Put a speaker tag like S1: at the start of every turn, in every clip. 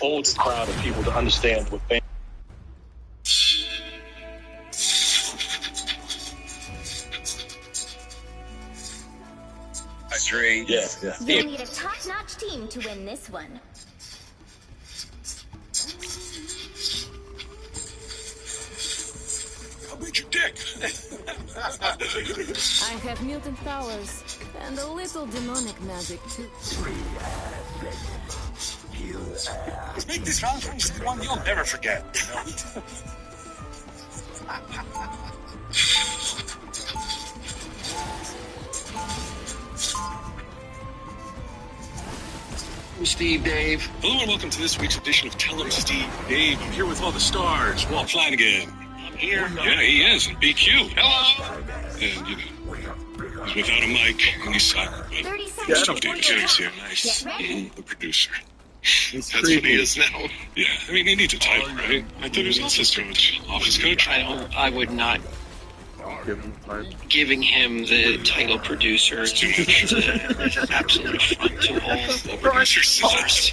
S1: holds the crowd of people to understand what fans. Yeah.
S2: You'll need a top-notch team to win this one.
S3: I'll beat your dick.
S4: I have mutant powers and a little demonic magic too.
S3: Let's make this Valentine's Day one you'll never forget.
S5: I'm SteveDave.
S3: Hello and welcome to this week's edition of Tell 'em Steve Dave. I'm here with all the stars. Walt Flanagan.
S5: I'm here.
S3: Yeah, he is. And BQ. Hello. And, you know, he's without a mic and he's silent. But
S2: 30 seconds.
S3: Steve Davis is here. Nice.
S2: Get ready.
S3: The producer.
S6: He's
S3: That's what he
S6: creepy.
S3: is now. Yeah, I mean, he needs a title, right? I thought he was office coach. Office coach?
S5: I would not.
S6: Give him five.
S5: Giving him the title producer is an absolute affront to all
S3: The producer scissors.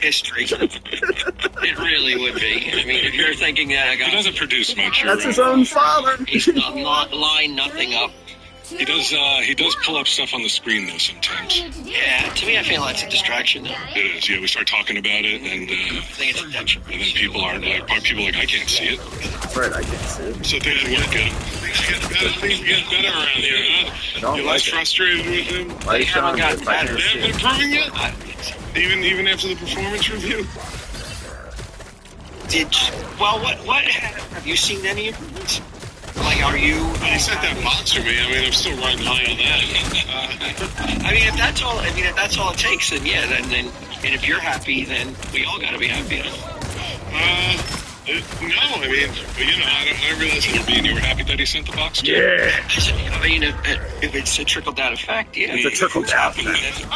S5: history. It really would be. I mean, if you're thinking that
S3: He doesn't produce much.
S6: That's his own father.
S5: he's not line nothing up.
S3: He does pull up stuff on the screen, though, sometimes.
S5: Yeah, to me, I feel that's a distraction. Though. I
S3: It is, yeah. We start talking about it, and
S5: think it's a detriment.
S3: then people aren't like, I can't see it.
S6: Right, I can't see it.
S3: So things work out. Things get better around here, huh?
S6: I don't
S3: You're
S6: like
S3: less
S6: it.
S3: frustrated with him?
S6: Why
S5: They haven't gotten
S6: if I
S5: better.
S6: can
S3: They
S6: see
S3: haven't been
S6: it?
S3: improving yet?
S5: I don't think so.
S3: Even after the performance review?
S5: What have you seen any improvements? Like, are you?
S3: He sent that box for me. I mean, I'm still riding high on that.
S5: I mean, if that's all it takes, then yeah, then and if you're happy, then we all got to be happy.
S3: No, I mean, but, you know, I don't realize that you were happy that he sent the box to you.
S6: Yeah,
S5: I mean, if it's a trickle-down effect, yeah.
S6: it's a trickle down.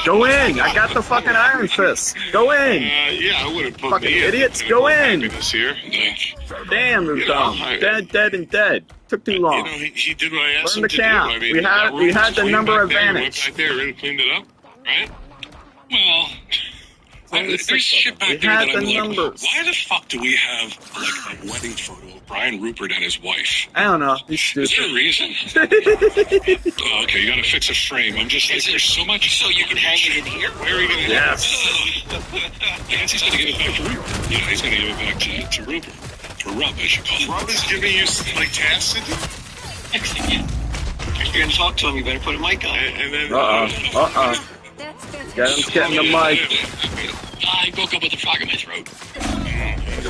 S6: Go in. I got the fucking Iron Fist. Go in.
S3: Yeah, I wouldn't put
S6: Fucking
S3: me
S6: idiots,
S3: in
S6: go
S3: a
S6: in.
S3: happiness here. Like,
S6: Damn, they're dumb. Dead, and dead. Took too
S3: you
S6: long.
S3: know, he did what I asked
S6: Learn
S3: him
S6: to
S3: to
S6: count.
S3: do. I mean,
S6: We had-
S3: that room
S6: we had
S3: was
S6: the
S3: clean
S6: number
S3: back
S6: of
S3: there. He
S6: advantage.
S3: went back there, really cleaned it up, right? Well,
S6: only
S3: there's
S6: 6
S3: shit
S6: of them.
S3: back
S6: We
S3: there
S6: had
S3: that
S6: the
S3: I'm like,
S6: numbers.
S3: why the fuck do we have like a wedding photo of Brian Rupert and his wife?
S6: I don't know. He's
S3: Is there a
S6: stupid.
S3: reason? Oh, okay, you gotta fix a frame. I'm just like, there's so much.
S5: So you can hang it in here.
S3: Where are you gonna
S6: Yes.
S3: I guess he's gonna give it back to Rupert. Yeah, he's gonna give it back to Rupert. To Rub, I should call him. Rub is giving you like tasks to do?
S5: Next thing, yeah. If you're gonna talk to him, you better put a mic on.
S3: And then
S6: Get him getting the mic.
S5: I woke up with a frog in my throat.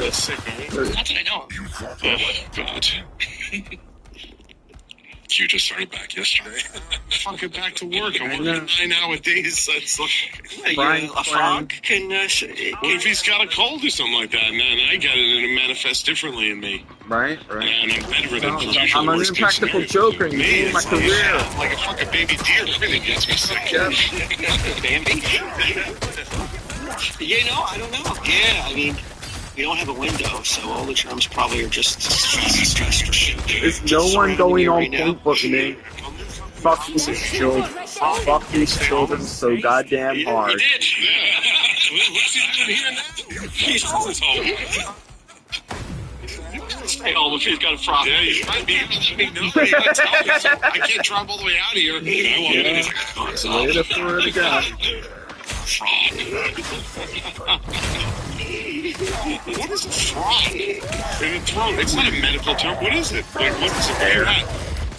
S3: That's sick, man.
S5: That's what I know.
S3: Oh, God. Q just started back yesterday. Fucking back to work. I'm working 9-hour days. So it's like,
S6: Brian
S5: a frog can.
S3: what if he's got a cold or something like that? And then I get it and it manifests differently in me.
S6: Right.
S3: And I'm bedridden.
S6: No,
S3: It's usually
S6: I'm an
S3: worst case
S6: impractical
S3: scenario.
S6: joker. You
S3: Me,
S6: ruined my
S3: it's
S6: career.
S3: like a fucking baby deer. Everything gets me sick.
S5: Bambi? You know, I don't know. Yeah, I mean, we don't have a window, so all the terms probably are just stress.
S6: There's no one going on point but me. Fuck these children. Fuck these children so goddamn hard.
S3: He did. Yeah. What's he doing here now? He's home.
S5: Stay home if he's got a frog.
S3: Yeah, he's right. I can't drive all the way out of here. And I walk in and he's like, oh, it's off.
S6: Later for it again.
S3: Frog. What is a frog? In the throat. It's not a medical term. What is it? Like, what is it?
S6: Air.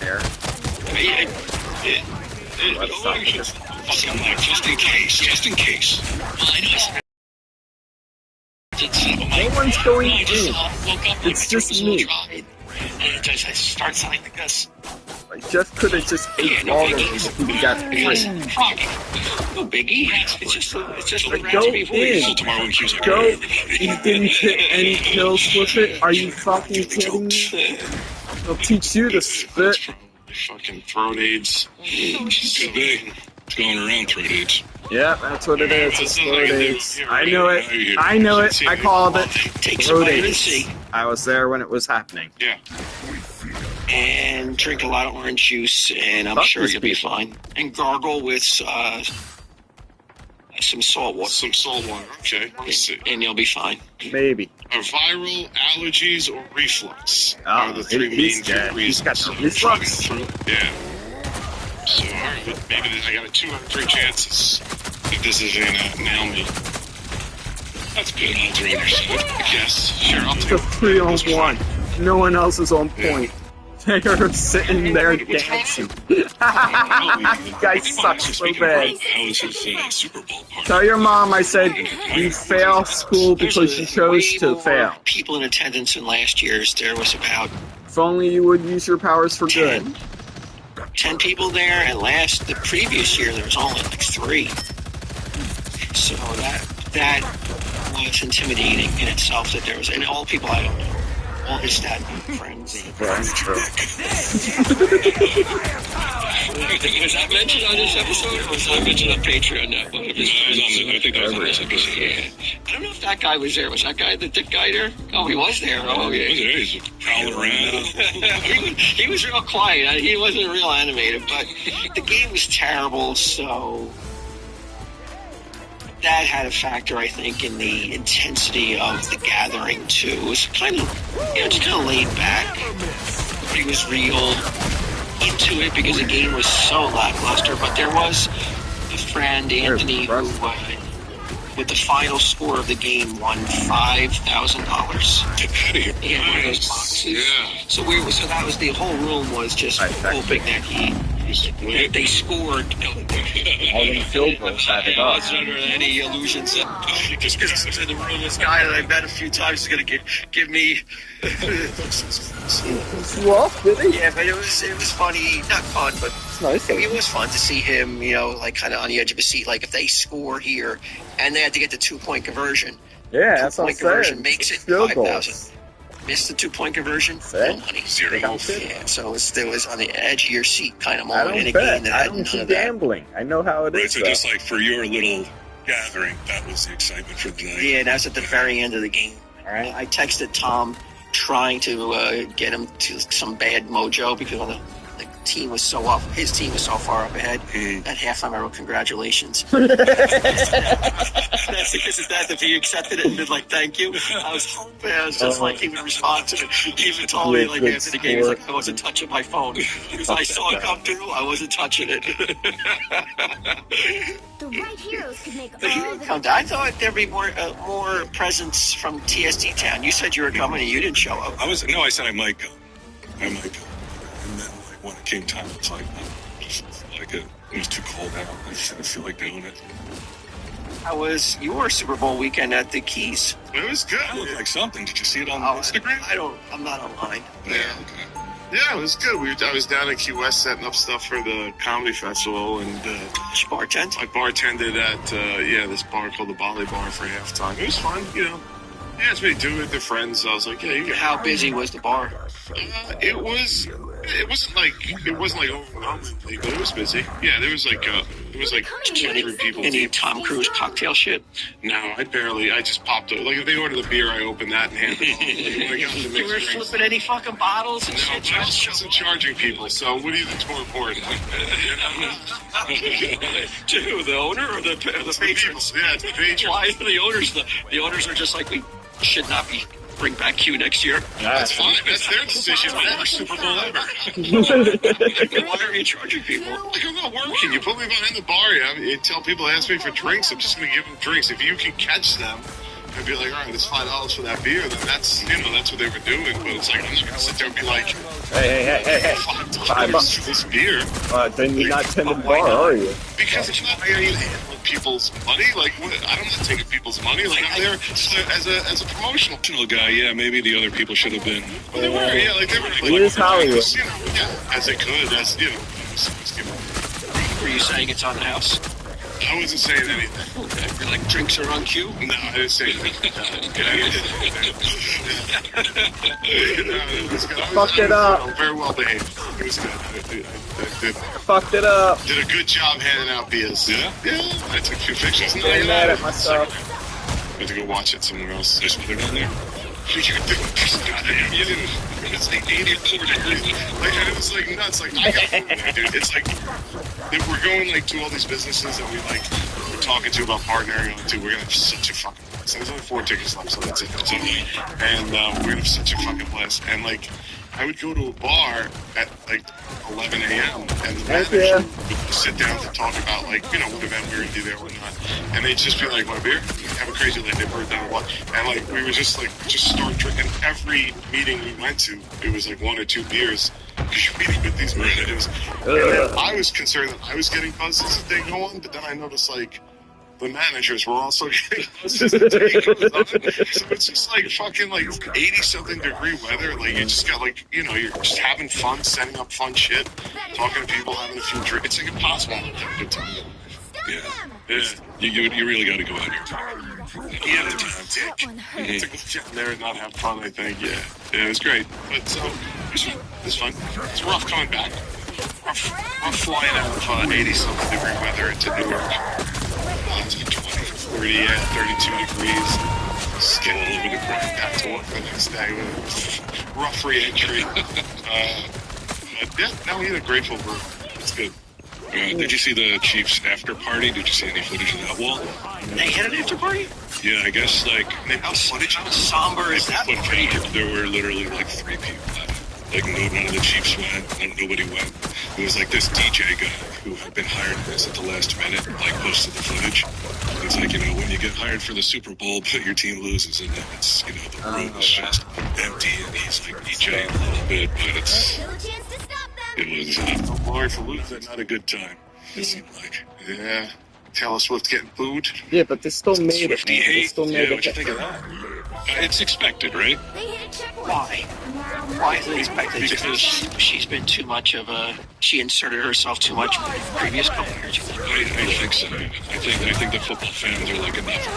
S3: Air. Just in case. Just in case.
S5: Well, I know.
S6: No one's going
S5: I just
S6: in.
S5: woke up.
S6: It's just me.
S5: And it just starts sounding like this.
S6: I just could have just ate all of them if we got free.
S5: Froggy. No biggie. It's just a
S6: Go
S5: raspy voice.
S6: in.
S3: Tomorrow when Q's like,
S6: Go. You didn't get any kills with it? Are you fucking kidding me? They'll teach you to spit.
S3: Fucking throat aids. Could be. It's going around throat aids.
S6: Yeah, that's what it is. It's throat aids. I knew it. I knew it. I called it.
S5: Take some
S6: Throat
S5: vitamin
S6: aids.
S5: C
S6: I was there when it was happening.
S3: Yeah.
S5: and drink a lot of orange juice, and I'm
S6: Fuck
S5: sure
S6: these
S5: you'll be
S6: people.
S5: fine. And gargle with Some salt water.
S3: Some salt water. Okay, let's see.
S5: And you'll be fine.
S6: Maybe.
S3: Viral, allergies, or reflux are the
S6: Oh,
S3: three main
S6: he's got
S3: reasons.
S6: the reflux.
S3: Yeah. So, maybe I got a 2 out of 3 chances if this is gonna nail me. That's good odds around your side, I guess. Sure, I'll take
S6: It's a 3-on-1. No one else is on point. They are sitting there dancing. You guys suck so bad.
S3: How was his Super Bowl party?
S6: Tell your mom I said you fail school because you chose to fail.
S5: People in attendance in last year's. There was about
S6: If only you would use your powers for good.
S5: 10 people there, and the previous year there was only like 3. So that was intimidating in itself. That there was, and all people I don't know, all his dad friends.
S6: That's true.
S5: Was that mentioned on this episode, or was that mentioned on Patreon?
S3: I think that was on this episode.
S5: Yeah. I don't know if that guy was there. Was that guy the dick guy there? Oh, he was there. Oh, yeah.
S3: He's prowling around.
S5: he was real quiet. He wasn't real animated, but the game was terrible, so that had a factor, I think, in the intensity of the gathering, too. It was kind of, just kind of laid back. Nobody was real into it because the game was so lackluster, but there was a friend, Anthony, who, with the final score of the game, won $5,000.
S3: Get out of here.
S5: Yeah, one of those boxes.
S3: Yeah.
S5: So that was the whole room was just hoping that they scored.
S6: All them field goals added
S5: I
S6: up.
S5: wasn't under any illusions. Just because I was in the room, this guy that I met a few times is going to give me.
S6: Well, did he?
S5: Yeah, but it was funny, not fun, but
S6: It's nice.
S5: it was fun to see him, like kind of on the edge of his seat. Like if they score here, and they had to get the 2-point conversion.
S6: Yeah, that's what I'm
S5: 2-point conversion
S6: saying.
S5: makes it
S6: Field
S5: 5,000.
S6: goals.
S5: Missed the 2-point conversion,
S6: Fair.
S5: no money.
S3: Zero.
S5: Yeah, so it was on the edge of your seat kind of
S6: I
S5: moment in a
S6: don't
S5: game
S6: bet.
S5: that
S6: I
S5: had
S6: don't
S5: none
S6: do
S5: of that.
S6: gambling. I know how it
S3: Right,
S6: is.
S3: so just like for your little gathering, that was the excitement for the night.
S5: Yeah, and that's at the very end of the game.
S6: All right.
S5: I texted Tom trying to get him to some bad mojo because the team was so off. His team was so far up ahead. At halftime, I wrote congratulations. That's because of that. If he accepted it and did thank you, I was hoping I was just he would respond to it. He even told me after the game, he's like, I wasn't touching my phone because I saw it come through. I wasn't touching it.
S2: The right heroes could make all the
S5: I thought there'd be more presence from TSD Town. You said you were coming and you didn't show up.
S3: I said I might go. And then when it came time, it's it was too cold out. I just didn't feel like doing it.
S5: How was your Super Bowl weekend at the Keys?
S3: It was good. It looked like something. Did you see it on Instagram?
S5: I'm not online.
S3: Yeah, okay. Yeah, it was good. I was down in Key West setting up stuff for the comedy festival, and
S5: Bartend?
S3: I bartended at this bar called the Bali Bar for halftime. It was fun, They asked me to do it with their friends, so I was like, yeah, you got it.
S5: How busy was the bar?
S3: It wasn't overwhelmingly, but it was busy. Yeah, there was 200 people.
S5: Any Tom Cruise cocktail shit?
S3: No, I just popped it. Like if they ordered a beer, I opened that and handed it.
S5: You were flipping any fucking bottles and shit?
S3: I wasn't charging people, so what do you think's more important?
S5: To who, the owner or the patrons?
S3: Yeah, it's the patrons.
S5: Why are the owners? The owners are just like, we should not be bring back Q next year.
S3: That's fine. That's their decision. Worst Super Bowl ever.
S5: Why are you charging people?
S3: I'm not working. You put me behind the bar. You tell people to ask me for drinks. I'm just going to give them drinks. If you can catch them and be like, all right, it's $5 for that beer, then that's what they were doing. But it's like, I'm not going to sit there and be like,
S6: Hey.
S3: $5 for this beer.
S6: Then you're not tending the bar, are you?
S3: Because it's not handling people's money. Like, I'm not taking people's money. Like, I'm there as a promotional guy. Yeah, maybe the other people should have been. Well, they were. Yeah, they were.
S6: It is Hollywood.
S3: As they could.
S5: Were you saying it's on the house?
S3: I wasn't saying anything.
S5: Okay. You're like, drinks are on cue?
S3: No, I didn't say anything.
S6: Fucked it up.
S3: Very well behaved. It was good.
S6: Fucked it up.
S3: Did a good job handing out beers. Yeah? Yeah. I took a few pictures.
S6: I'm mad at myself.
S3: I had to go watch it somewhere else. There's another down there. It's like 84 degrees. It was nuts. I got food there, dude. It's we're going to all these businesses and we're talking to about partnering on, dude, we're gonna have such a fucking blast. There's only 4 tickets left, so that's it. So, and we're gonna have such a fucking blast. And like, I would go to a bar at like 11 a.m. and the manager would sit down to talk about like, you know, what event we were gonna do there or whatnot. And they'd just be like, "Want a beer? Have a crazy late night birthday or what?" And like, we were just start drinking. Every meeting we went to, it was like 1 or 2 beers. Because you're meeting with these managers. And then I was concerned that I was getting buzzed as the day go on, but then I noticed like the managers were also getting buzzed as the day goes on. So it's just like fucking like 80-something degree weather. Like you just got like, you know, you're just having fun, setting up fun shit, talking to people, having a few drinks. It's like impossible to have a good time. You really got to go out here. Yeah, to go down there and not have fun, I think. Yeah, it was great. But so, it was fun. It's rough coming back. Rough flying out of 80-something degree weather into Newark. It's 20, 30, 32 degrees. Just getting a little bit of grind back to work the next day with rough re-entry. But yeah, now we had a grateful group. It's good.
S7: Did you see the Chiefs after party? Did you see any footage of that wall?
S5: They had an after party?
S7: Yeah, I guess like
S5: How somber is that?
S7: There were literally like 3 people. Like none of the Chiefs went, nobody went. It was like this DJ guy who had been hired for this at the last minute, like posted the footage. It's like, you know, when you get hired for the Super Bowl, but your team loses, and then it's, you know, the room is just empty, and he's like DJing a little bit, but it was
S3: Lord for losing.
S7: not a good time. It seemed like.
S3: Yeah. Taylor Swift getting booed.
S6: Yeah, but they still made
S7: Swifty
S6: it. Man. They
S7: hate.
S6: still made
S7: What'd you
S6: it.
S7: think of that? It's expected, right?
S5: Why? Why is it expected? Because she's been too much of a... She inserted herself too much in the previous couple years.
S7: I think so. I think the football fans are like enough.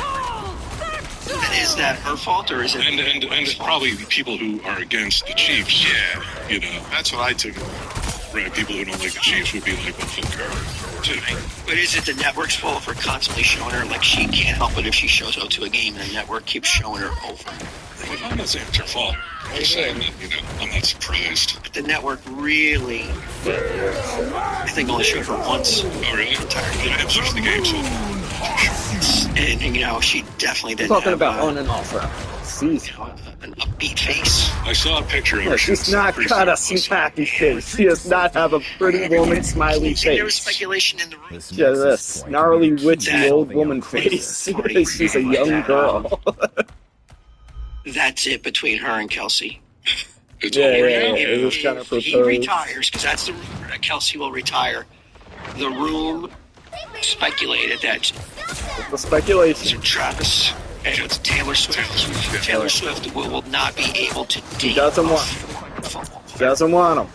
S5: And is that her fault, or is it...
S7: And probably people who are against the Chiefs.
S3: Yeah.
S7: You know.
S3: That's what I took.
S7: Right, people who don't like the Chiefs would be like, well, fuck her, too.
S5: But is it the network's fault for constantly showing her, like, she can't help it if she shows up to a game and the network keeps showing her over?
S7: I'm not saying it's her fault. I'm just saying that, you know, I'm not surprised.
S5: But the network really, I think, only showed her once.
S7: Oh, really? I haven't watched the game, so...
S5: And, you know, she definitely didn't
S6: Talking
S5: have
S6: about on and off route.
S5: an upbeat face.
S7: I saw a picture of her.
S6: Yeah, she's not got a smacky face. She does not have a pretty woman smiley
S5: There was
S6: face.
S5: speculation in the room.
S6: Yeah, this gnarly, witchy old woman face. She's a young girl.
S5: That's it between her and Kelsey.
S7: It's
S6: Yeah,
S7: over
S6: yeah,
S7: now.
S6: yeah. It was kind of
S5: If he
S6: proposed.
S5: retires, because that's the rumor that Kelsey will retire. The room speculated that
S6: The speculation.
S5: Travis and Taylor Swift. Taylor Swift will not be able to date.
S6: She doesn't want.
S5: football.
S6: She doesn't want him.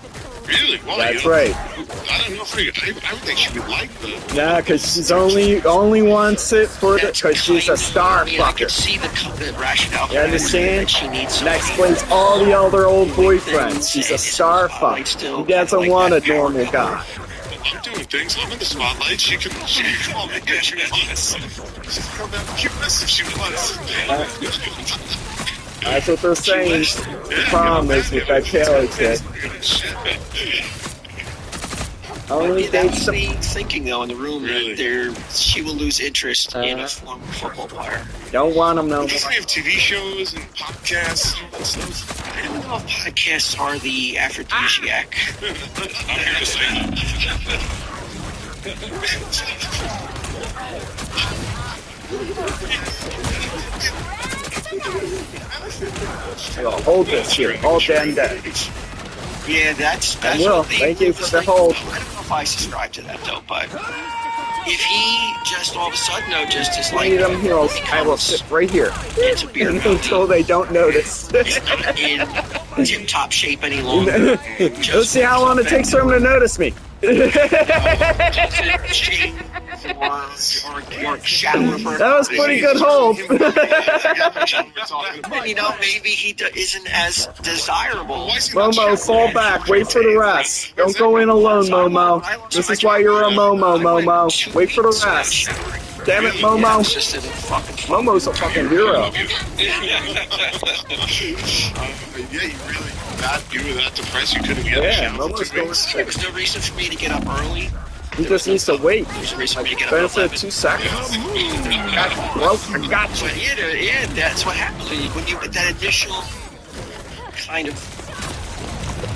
S3: Really? Why?
S6: That's right.
S3: I don't know if I would think she would like the...
S6: Nah, because she's only wants it for the because she's a star
S5: I can
S6: fucker.
S5: see the rationale.
S6: You understand?
S5: That she needs
S6: That
S5: somebody.
S6: explains all the other old boyfriends. She's a star fuck. He doesn't want a normal guy.
S3: I'm doing things. I'm in the spotlight. She can come on and get you us. She's come down and cute us if she wants.
S6: That's what they're saying. The problem is with that Taylor chick. Only
S5: That
S6: dates
S5: was
S6: the
S5: the thinking, though, in the room
S3: Really?
S5: that she will lose interest in a former football player.
S6: don't want him no more.
S3: Doesn't he have TV shows and podcasts and all that stuff?
S5: I don't know if podcasts are the aphrodisiac.
S7: I'm here to say
S6: Hold this here, all damn day.
S5: Yeah, that's
S6: I will.
S5: what they-
S6: Thank you for the hold.
S5: I don't know if I subscribe to that, though, but if he just all of a sudden, though, just is like...
S6: Any of them heroes, I will sit right here
S5: It's a beer
S6: until they don't notice.
S5: He's not in tip-top shape any longer.
S6: Let's see how long it takes for him to notice me. That was pretty good hold.
S5: You know, maybe he isn't as desirable.
S6: Momo, fall back. Wait for the rest. Don't go in alone, Momo. This is why you're a Momo, Momo. Wait for the rest. Damn it, Momo. Momo's a fucking hero.
S3: Yeah, you really... You were that depressed you couldn't get
S6: Yeah,
S3: a shower for
S6: Momo's
S3: 2
S6: going
S3: weeks?
S5: There was no reason for me to get up early
S6: He just needs to wait.
S5: There's a reason for me to get up at
S6: Benefit
S5: 11.
S6: of 2 seconds. I got you.
S5: But yeah, that's what happens when you get that initial kind of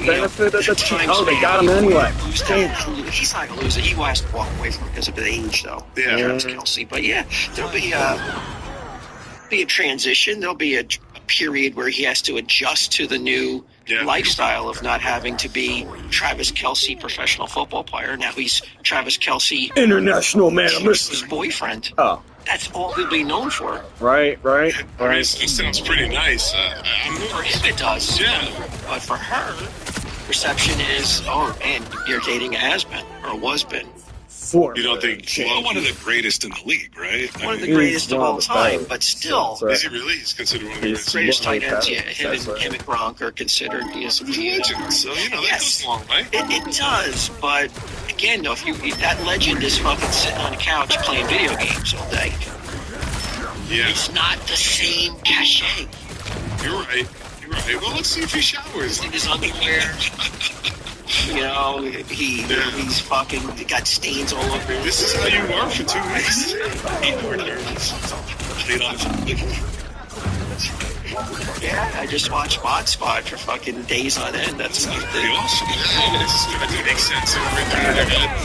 S6: Benefit of the team. Oh, they got him anyway.
S5: He's not gonna lose it. He has to walk away from it because of the age, though.
S3: Yeah.
S5: Travis Kelce. But yeah, there'll be a transition. There'll be a period where he has to adjust to the new lifestyle of not having to be Travis Kelce, professional football player. Now he's Travis Kelce,
S6: International man of
S5: his
S6: mystery.
S5: boyfriend.
S6: Oh.
S5: That's all he'll be known for.
S6: Right.
S3: I mean, it sounds pretty nice.
S5: For him, it does.
S3: Yeah.
S5: But for her, perception is, oh man, you're dating a has-been or a was-been.
S3: You don't think?
S7: Well, one of the greatest in the league, right?
S5: One of the greatest of all time, but still.
S3: Is he really? He's considered one of the
S5: Greatest tight ends,
S6: better.
S5: him and Gronk are considered.
S3: He's a legend, so that goes a long way.
S5: It does, but again, though, if that legend is fucking sitting on a couch playing video games all day, it's not the same cachet.
S3: You're right. Well, let's see if he showers.
S5: In his underwear. He's fucking got stains all over him.
S3: This is how you were for 2 weeks.
S5: Yeah, I just watched Mod Squad for fucking days on end. That's
S3: pretty awesome. That makes sense.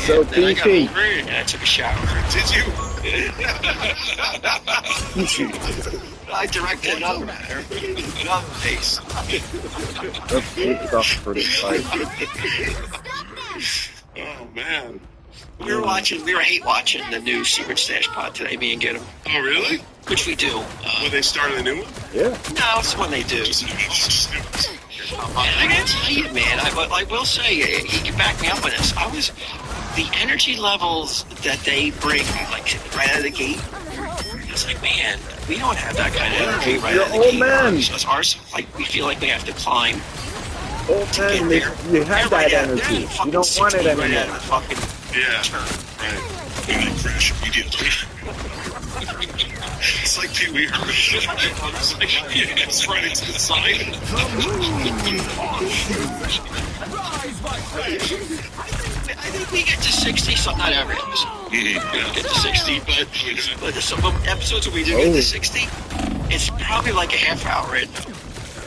S6: So,
S5: then I got
S6: BP.
S5: over it and I took a shower.
S3: Did you?
S5: I directed another pace.
S6: Let's keep it up for this fight.
S3: Oh, man.
S5: We were hate watching the new Secret Stash pod today, me and Get 'em.
S3: Oh, really?
S5: Which we do.
S3: When they started a new one?
S6: Yeah.
S5: No, it's when they do. And I gotta tell you, man, I will say, he can back me up on this. The energy levels that they bring, like, right out of the gate, it's like, man, we don't have that kind of energy right out of the gate.
S6: Man.
S5: Ours, like, we feel like we have to climb.
S6: Old man, you have that energy. You don't want it anymore.
S3: Yeah, right.
S7: And they crash immediately.
S3: It's like Pee Wee Herman. It's like, it's right into the side.
S5: I think we get to 60, so not every episode. We get to 60, but some episodes where we do get to 60, it's probably like a half hour in.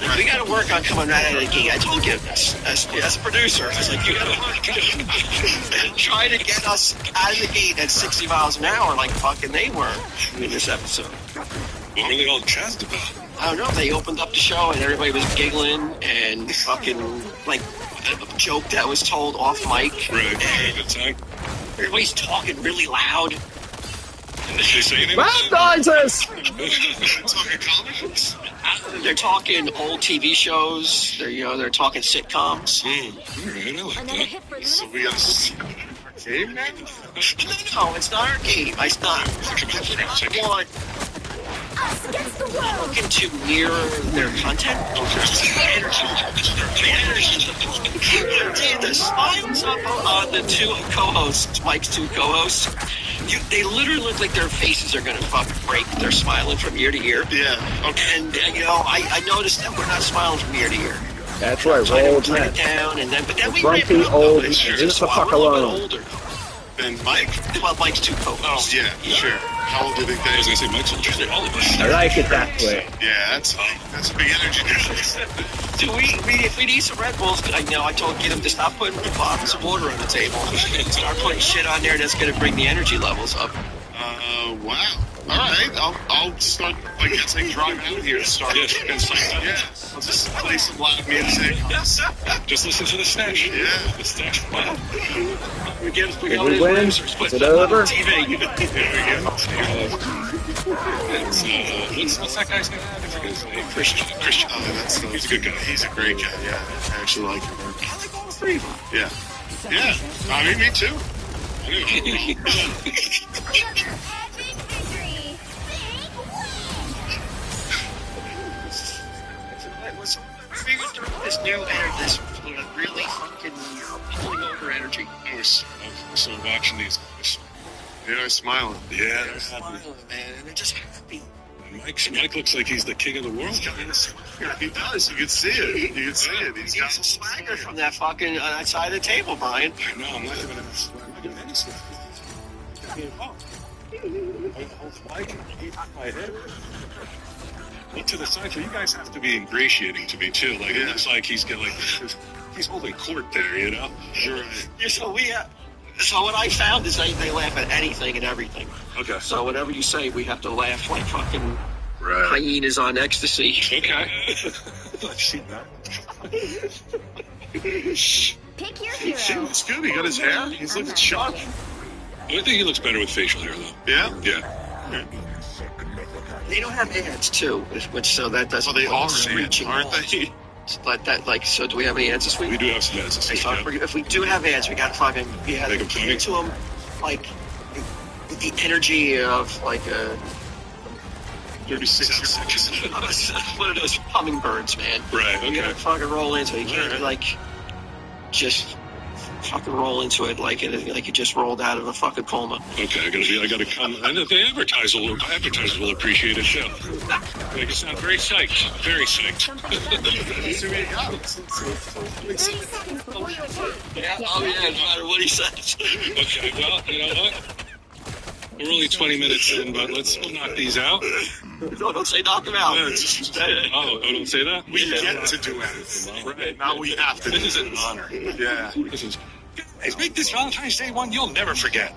S5: Like, we got to work on coming right out of the gate. I told you this as a producer. I was like, you got to work try to get us out of the gate at 60 miles an hour like fucking they were in this episode.
S7: What were they all jazzed about?
S5: I don't know. They opened up the show and everybody was giggling and fucking like a joke that was told off mic.
S7: Right. Good time.
S5: Everybody's talking really loud.
S7: Did they say anything?
S6: Baptizes!
S3: Talking comics?
S5: They're talking old TV shows. They're talking sitcoms.
S7: Right, I like
S4: Another
S7: that.
S4: hit for the
S3: So we got a game now?
S5: No, it's not our game. It's not. I want looking to mirror their content. The smiles up on the two co-hosts, Mike's two co-hosts. They literally look like their faces are gonna fucking break. They're smiling from ear to ear.
S3: Yeah. Okay.
S5: And I noticed that we're not smiling from ear to ear.
S6: That's right,
S5: So I
S6: we're old
S5: turn
S6: men.
S5: it down, and then we
S6: Grumpy
S5: ramp it up,
S6: old
S5: though.
S6: men.
S5: It's
S6: Leave us the
S5: just,
S6: fuck
S5: we're a little
S6: alone.
S5: bit older.
S3: Then Mike?
S5: Well, Mike's two co-hosts.
S3: Oh, yeah, sure. How old do you think
S7: I was
S3: they
S7: going to say Mike's older than all of us.
S6: I like it that way.
S3: Yeah, that's a big energy difference.
S5: Do if we need some Red Bulls, I told Get him to stop putting bottles of water on the table. Start putting shit on there that's going to bring the energy levels up.
S3: Wow. All right, I'll start, I guess I drive out here and start. Yeah, I'll just play some loud music.
S7: Just listen to the stash.
S3: Yeah.
S7: The stash. Wow.
S5: We
S6: Did we win? Is it over?
S5: TV.
S7: What's that guy's name? I forget his name.
S3: Christian. Oh, he's a good guy. He's a great guy, yeah. I actually like him.
S5: I like all three of them.
S3: Yeah. Yeah. I mean, me too.
S5: This really fucking pulling over energy.
S7: I was so watching these.
S3: Yeah, smiling.
S7: Yeah.
S5: They're smiling, man, and they're just happy.
S7: Mike looks like he's the king of the world.
S3: Yeah, he does. You can see it. He's
S5: got some swagger from that fucking on that side of the table, Brian.
S7: I know. I'm not even. To the side, so you guys have to be ingratiating to me too. Like it looks like he's got like he's holding court there, you know.
S5: Yeah, so so what I found is they laugh at anything and everything.
S7: Okay.
S5: So whatever you say, we have to laugh like fucking hyenas on ecstasy.
S7: Okay. I've seen that.
S2: Pick your hero.
S3: It's good. He got his hair. He's looking sharp.
S7: I think he looks better with facial hair though.
S3: Yeah.
S7: Yeah.
S5: They don't have ads too, which so that doesn't.
S3: Well, they all
S5: reaching
S3: aren't they?
S5: Like that, like so. Do we have any ads this week?
S7: We do have some ads this week.
S5: So if we do have ads, we got to fucking
S7: Make 'em
S5: get
S7: funny.
S5: into them, like the energy of like a
S7: 36 seconds.
S5: one of those hummingbirds, man.
S7: Right.
S5: You gotta
S7: Okay.
S5: fucking roll into it. You can't like just fucking roll into it like you just rolled out of a fucking coma.
S7: Okay. I gotta come. And the advertisers will appreciate it too. Make it sound very psyched. Very psyched.
S2: 30 seconds before you attack.
S5: Yeah. Oh yeah, no matter what he says.
S7: Okay. Well, you know what? We're only 20 minutes in, but we'll knock these out.
S5: No, don't say knock them out.
S7: Don't say that?
S3: We get to do it. Right. Now we have to.
S7: This is an honor.
S3: Yeah.
S7: This is. Guys, make this Valentine's Day one you'll never forget.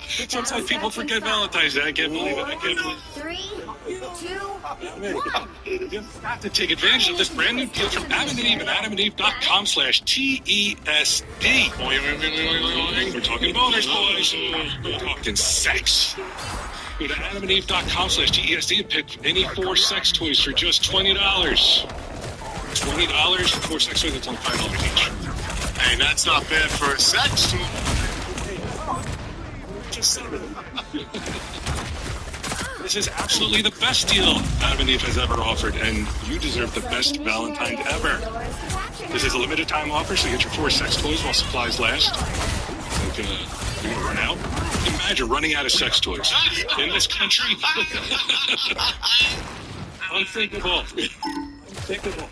S7: Sometimes people forget Valentine's Day. I can't believe it. I can't believe it.
S2: 3, 2, 1.
S7: You've got to take advantage of this brand new deal from Adam and Eve at adamandeve.com/TESD. We're talking boners, boys. We're talking sex. Go to adamandeve.com/TESD and pick any 4 sex toys for just $20. $20 for 4 sex toys. That's only $5 each.
S3: Hey, that's not bad for a sex toy.
S7: This is absolutely the best deal Adam and Eve has ever offered, and you deserve the best Valentine's ever. This is a limited time offer, so you get your 4 sex toys while supplies last. You're going to run out. Imagine running out of sex toys in this country. Unthinkable. Unthinkable.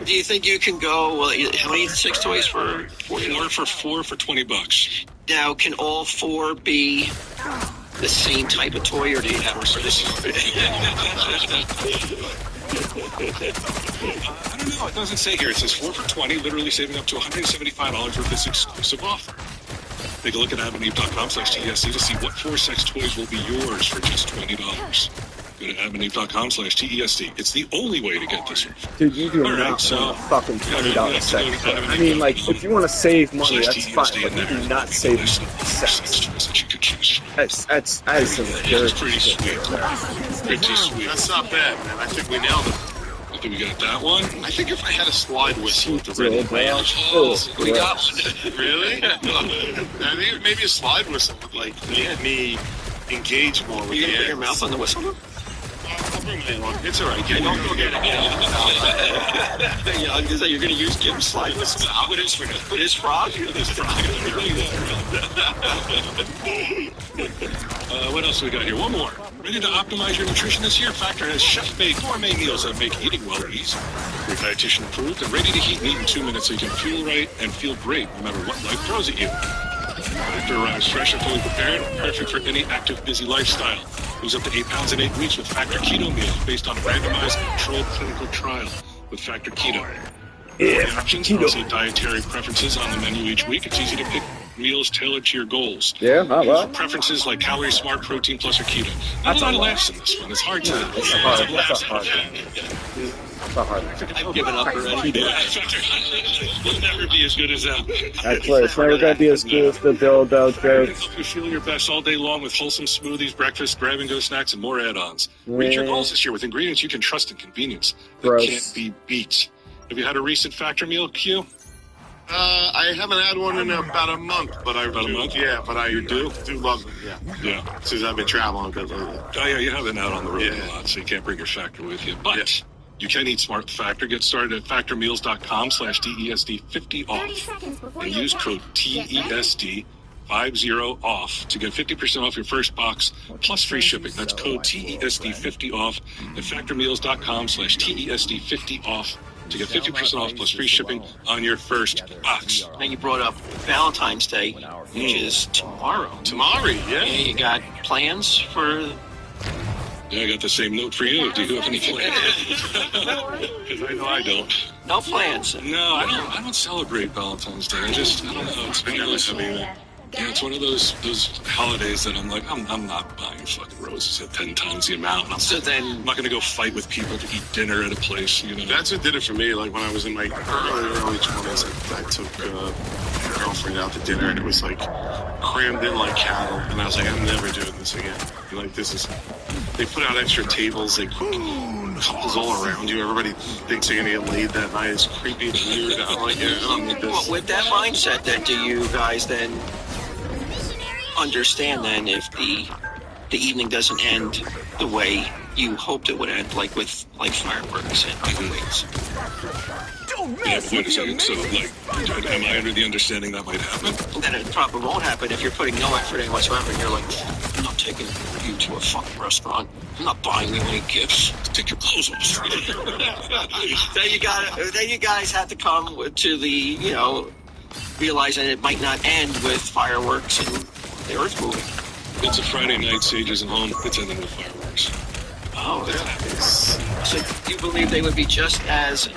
S5: Do you think you can go? Well, how many sex toys for
S7: $4 for $20.
S5: now? Can all 4 be the same type of toy, or do you have for this?
S7: I don't know. It doesn't say here. It says 4 for $20, literally saving up to $175 with this exclusive offer. Take a look at adamandeve.com/TESD to see what 4 sex toys will be yours for just $20. Go to adamandeve.com/TESD. It's the only way to get this one.
S6: Dude, you do
S7: All right,
S6: not
S7: so-
S6: want a fucking $20 sex toy. I mean, like, if you want to save money, that's fine, but you do not save money on sex.
S7: That you could choose.
S6: That is some
S7: It's
S6: dirty
S7: pretty
S6: shit.
S7: sweet. Pretty sweet.
S3: That's not bad, man. I think we nailed it.
S7: I think we got that one.
S3: I think if I had a slide whistle at the
S6: Real
S3: ready.
S6: bad.
S5: We got one.
S3: Really? I think maybe a slide whistle would like make me engage more with
S5: You
S3: the
S5: gonna put your
S3: ads.
S5: mouth on the whistle?
S3: I'll bring my one. It's all right. Get
S5: Don't go get it. Yeah, I was gonna say you're gonna use Kim's slide whistle with his frog.
S7: What else we got here? One more. Ready to optimize your nutrition this year? Factor has chef-made gourmet meals that make eating well easy. Your dietitian approved and ready to heat and eat in 2 minutes so you can feel right and feel great no matter what life throws at you. Factor arrives fresh and fully prepared, perfect for any active, busy lifestyle. Lose up to 8 pounds in 8 weeks with Factor Keto meals based on a randomized controlled clinical trial with Factor Keto.
S6: Yeah,
S7: Options,
S6: keto.
S7: also dietary preferences on the menu each week. It's easy to pick meals tailored to your goals.
S6: Yeah, not well.
S7: Preferences like Calorie Smart, Protein Plus, or Keto. Not a lot of laughs in this one. It's hard to.
S6: That's a hard. That's a hard. That's a hard.
S5: I've given up already.
S7: We'll never be as good as them.
S6: That's right. It's never gonna be as good as the dildo jokes.
S7: Help you feel your best all day long with wholesome smoothies, breakfast, grab-and-go snacks, and more add-ons. Reach your goals this year with ingredients you can trust and convenience that
S6: Gross.
S7: can't be beat. Have you had a recent Factor meal, Q?
S3: I haven't had one in about a month, but
S7: About a month?
S3: Yeah, but I
S7: You do?
S3: love them. Yeah,
S7: Yeah.
S3: since I've been traveling a bit lately.
S7: Oh, yeah, you have been out on the road
S3: Yeah.
S7: a lot, so you can't bring your Factor with you. But
S3: Yeah.
S7: you can eat smart with Factor. Get started at factormeals.com/TESD50
S2: 30
S7: off.
S2: seconds before
S7: And
S2: you
S7: use
S2: attack.
S7: code
S2: Get ready.
S7: TESD TESD50OFF to get 50% off your first box plus free shipping. That's code TESD50OFF at factormeals.com/TESD50OFF to get 50% off plus free shipping on your first box.
S5: Now you brought up Valentine's Day, which is tomorrow.
S3: Tomorrow, yeah.
S5: You got plans for...
S7: Yeah, I got the same note for you. Do you have any plans? Because I know I don't.
S5: No plans.
S7: No, I don't celebrate Valentine's Day. I don't know. It's been really heavy. Yeah, it's one of those holidays that I'm like, I'm not buying fucking roses at 10 times the amount. I'm not going to go fight with people to eat dinner at a place, you know.
S3: That's what did it for me. Like when I was in my early 20s, I took my girlfriend out to dinner, and it was like crammed in like cattle. And I was like, I'm never doing this again. And, like they put out extra tables, they cook couples all around you. Everybody thinks they're gonna get laid that night. It's creepy and weird. I'm like, yeah, I don't need this.
S5: Well, with that mindset, then, do you guys then understand then if the evening doesn't end the way you hoped it would end, like with fireworks and microwaves?
S7: Yeah, but wait a second. So, am I under the understanding that might happen?
S5: Then it probably won't happen if you're putting no effort in whatsoever. And you're like, I'm not taking you to a fucking restaurant. I'm not buying you any gifts.
S7: Take your clothes off.
S5: Then you guys have to come to the, realizing it might not end with fireworks and the earth moving.
S7: It's a Friday night, Sage isn't home. It's ending with fireworks.
S5: Oh, yeah. So you believe they would be just as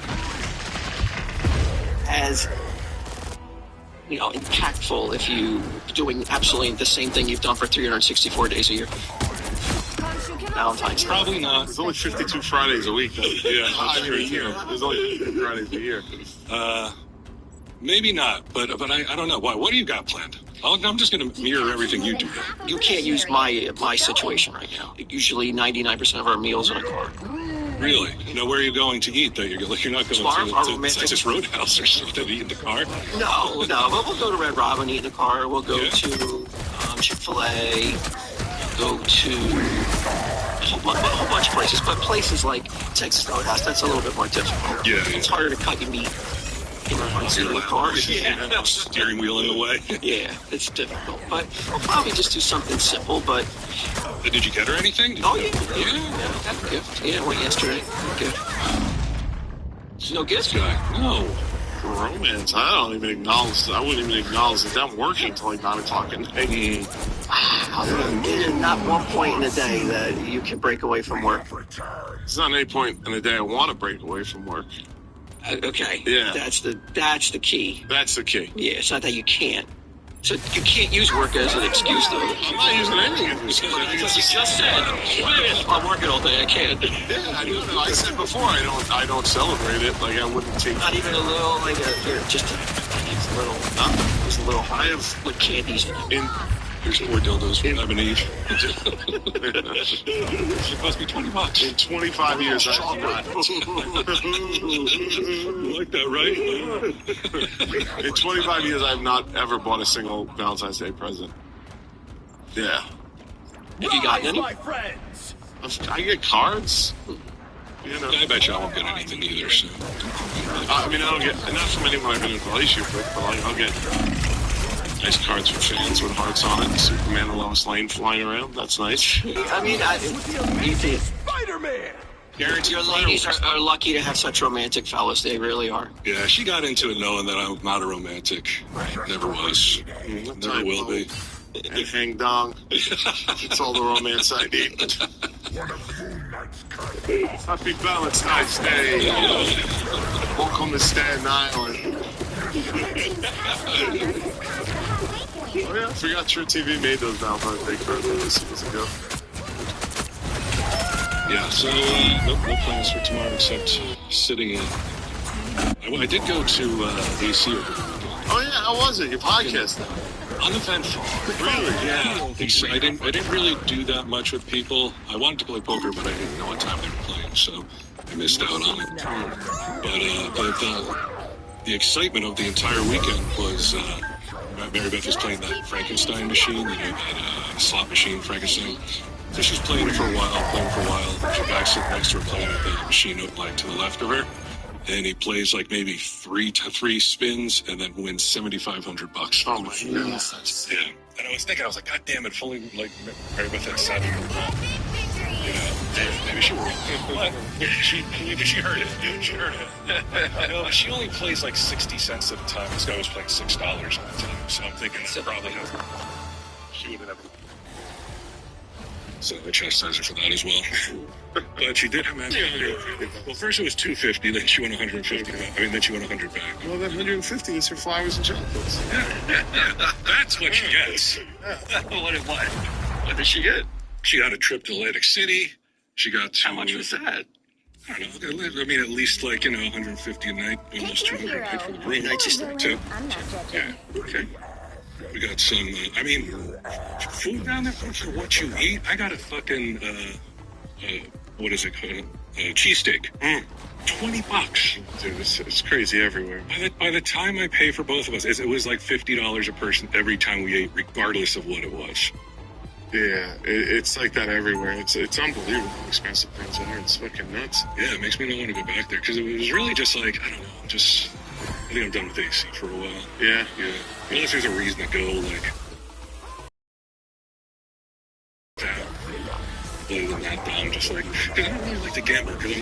S5: impactful if you doing absolutely the same thing you've done for 364 days a year? Valentine's Day.
S7: Probably not.
S3: There's only 52 Fridays a week, though.
S7: Yeah, that's true.
S3: There's only 52 Fridays a year.
S7: Maybe not, but I don't know. Why? What do you got planned? I'm just going to mirror everything you do.
S5: You can't use my situation right now. Usually 99% of our meals in a car.
S7: Really? Where are you going to eat, though? You're not going to Texas Roadhouse or something to eat in the car?
S5: No. But we'll go to Red Robin, eat in the car. We'll go to Chick-fil-A. Go to a whole bunch of places. But places like Texas Roadhouse, that's a little bit more difficult.
S7: Yeah.
S5: It's harder to cut your meat in the car.
S7: Yeah. Steering wheel in the way.
S5: Yeah, it's difficult. But we'll probably just do something simple, but...
S7: Did you get her anything?
S5: Yeah, I got a gift. Yeah, I went yesterday. Gift. No gift?
S7: No.
S3: Romance. I wouldn't even acknowledge that I'm working until like 9 o'clock at night.
S5: There's not one point in the day that you can break away from work.
S3: There's not any point in the day I want to break away from work.
S5: Okay.
S3: Yeah.
S5: That's the key.
S3: That's the key.
S5: Yeah, it's not that you can't. So you can't use work as an excuse, though.
S3: I'm not using anything as an excuse.
S5: You just said, I'm working all day, I can't.
S3: Yeah, I said before, I don't celebrate it. Like, I wouldn't take...
S5: Not even a little, just a little high with candies in it.
S7: Here's 4 dildos from Adam and Eve. It cost me $20.
S3: In 25 years,
S7: You like that, right?
S3: In 25 years, I've not ever bought a single Valentine's Day present. Yeah.
S5: Have you gotten any?
S3: I get cards.
S7: I bet you I won't get anything either. So.
S3: I don't get, not from anyone I've been in a relationship with, but I'll get nice cards from fans with hearts on it. Superman and Lois Lane flying around. That's nice.
S5: You think Spider-Man. Your ladies are lucky to have such romantic fellas. They really are.
S7: Yeah, she got into it knowing that I'm not a romantic. Never was. Never will be.
S3: And hang dong. It's all the romance I need. Happy Valentine's Day. Welcome to Staten Island. Oh yeah, I forgot True TV made those Valentine's Day cards years ago.
S7: Yeah, so no plans for tomorrow except sitting in. I did go to AC.
S3: Oh yeah, how was it? Your podcast?
S7: Uneventful. Really? Yeah. I didn't really do that much with people. I wanted to play poker, but I didn't know what time they were playing, so I missed out on it. But the excitement of the entire weekend was Mary Beth was playing that Frankenstein machine, that slot machine Frankenstein. So she was playing for a while. She was back sitting next to her playing with the machine like to the left of her. and he plays like maybe three spins and then wins $7,500.
S5: Oh my goodness.
S7: Yeah. And I was thinking, I was like, God damn it, if only like Mary Beth had said it. You know, maybe she heard it. She heard it. No, she only plays like 60 cents at a time. This guy was playing $6 at a time. So I'm thinking that probably she would have never. So I chastised her for that as well. But she did have well, first it was $250, then she won $150 back. I mean, then she won $100 back.
S3: Well, that $150 is her flowers and chocolates.
S7: That's what she gets.
S5: What did she get?
S7: She got a trip to Atlantic City. She got to...
S5: How much was that?
S7: I don't know. I mean, at least like, you know, $150 a night, almost $200 a night for the room.
S5: Nights is
S7: too.
S2: I'm not judging.
S7: Yeah. Okay. We got some, I mean, food down there, for what you eat. I got a fucking, what is it called? Cheesesteak. $20.
S3: Dude, it's crazy everywhere.
S7: By the time I pay for both of us, it was like $50 a person every time we ate, regardless of what it was.
S3: Yeah, it's like that everywhere. It's unbelievable how expensive things are. It's fucking nuts.
S7: Yeah, it makes me not want to go back there because it was really just like, I don't know, I think I'm done with AC for a while.
S3: Yeah.
S7: Yeah. Unless there's a reason to go, like, other than that, though, I'm just like, because I don't really like to gamble, because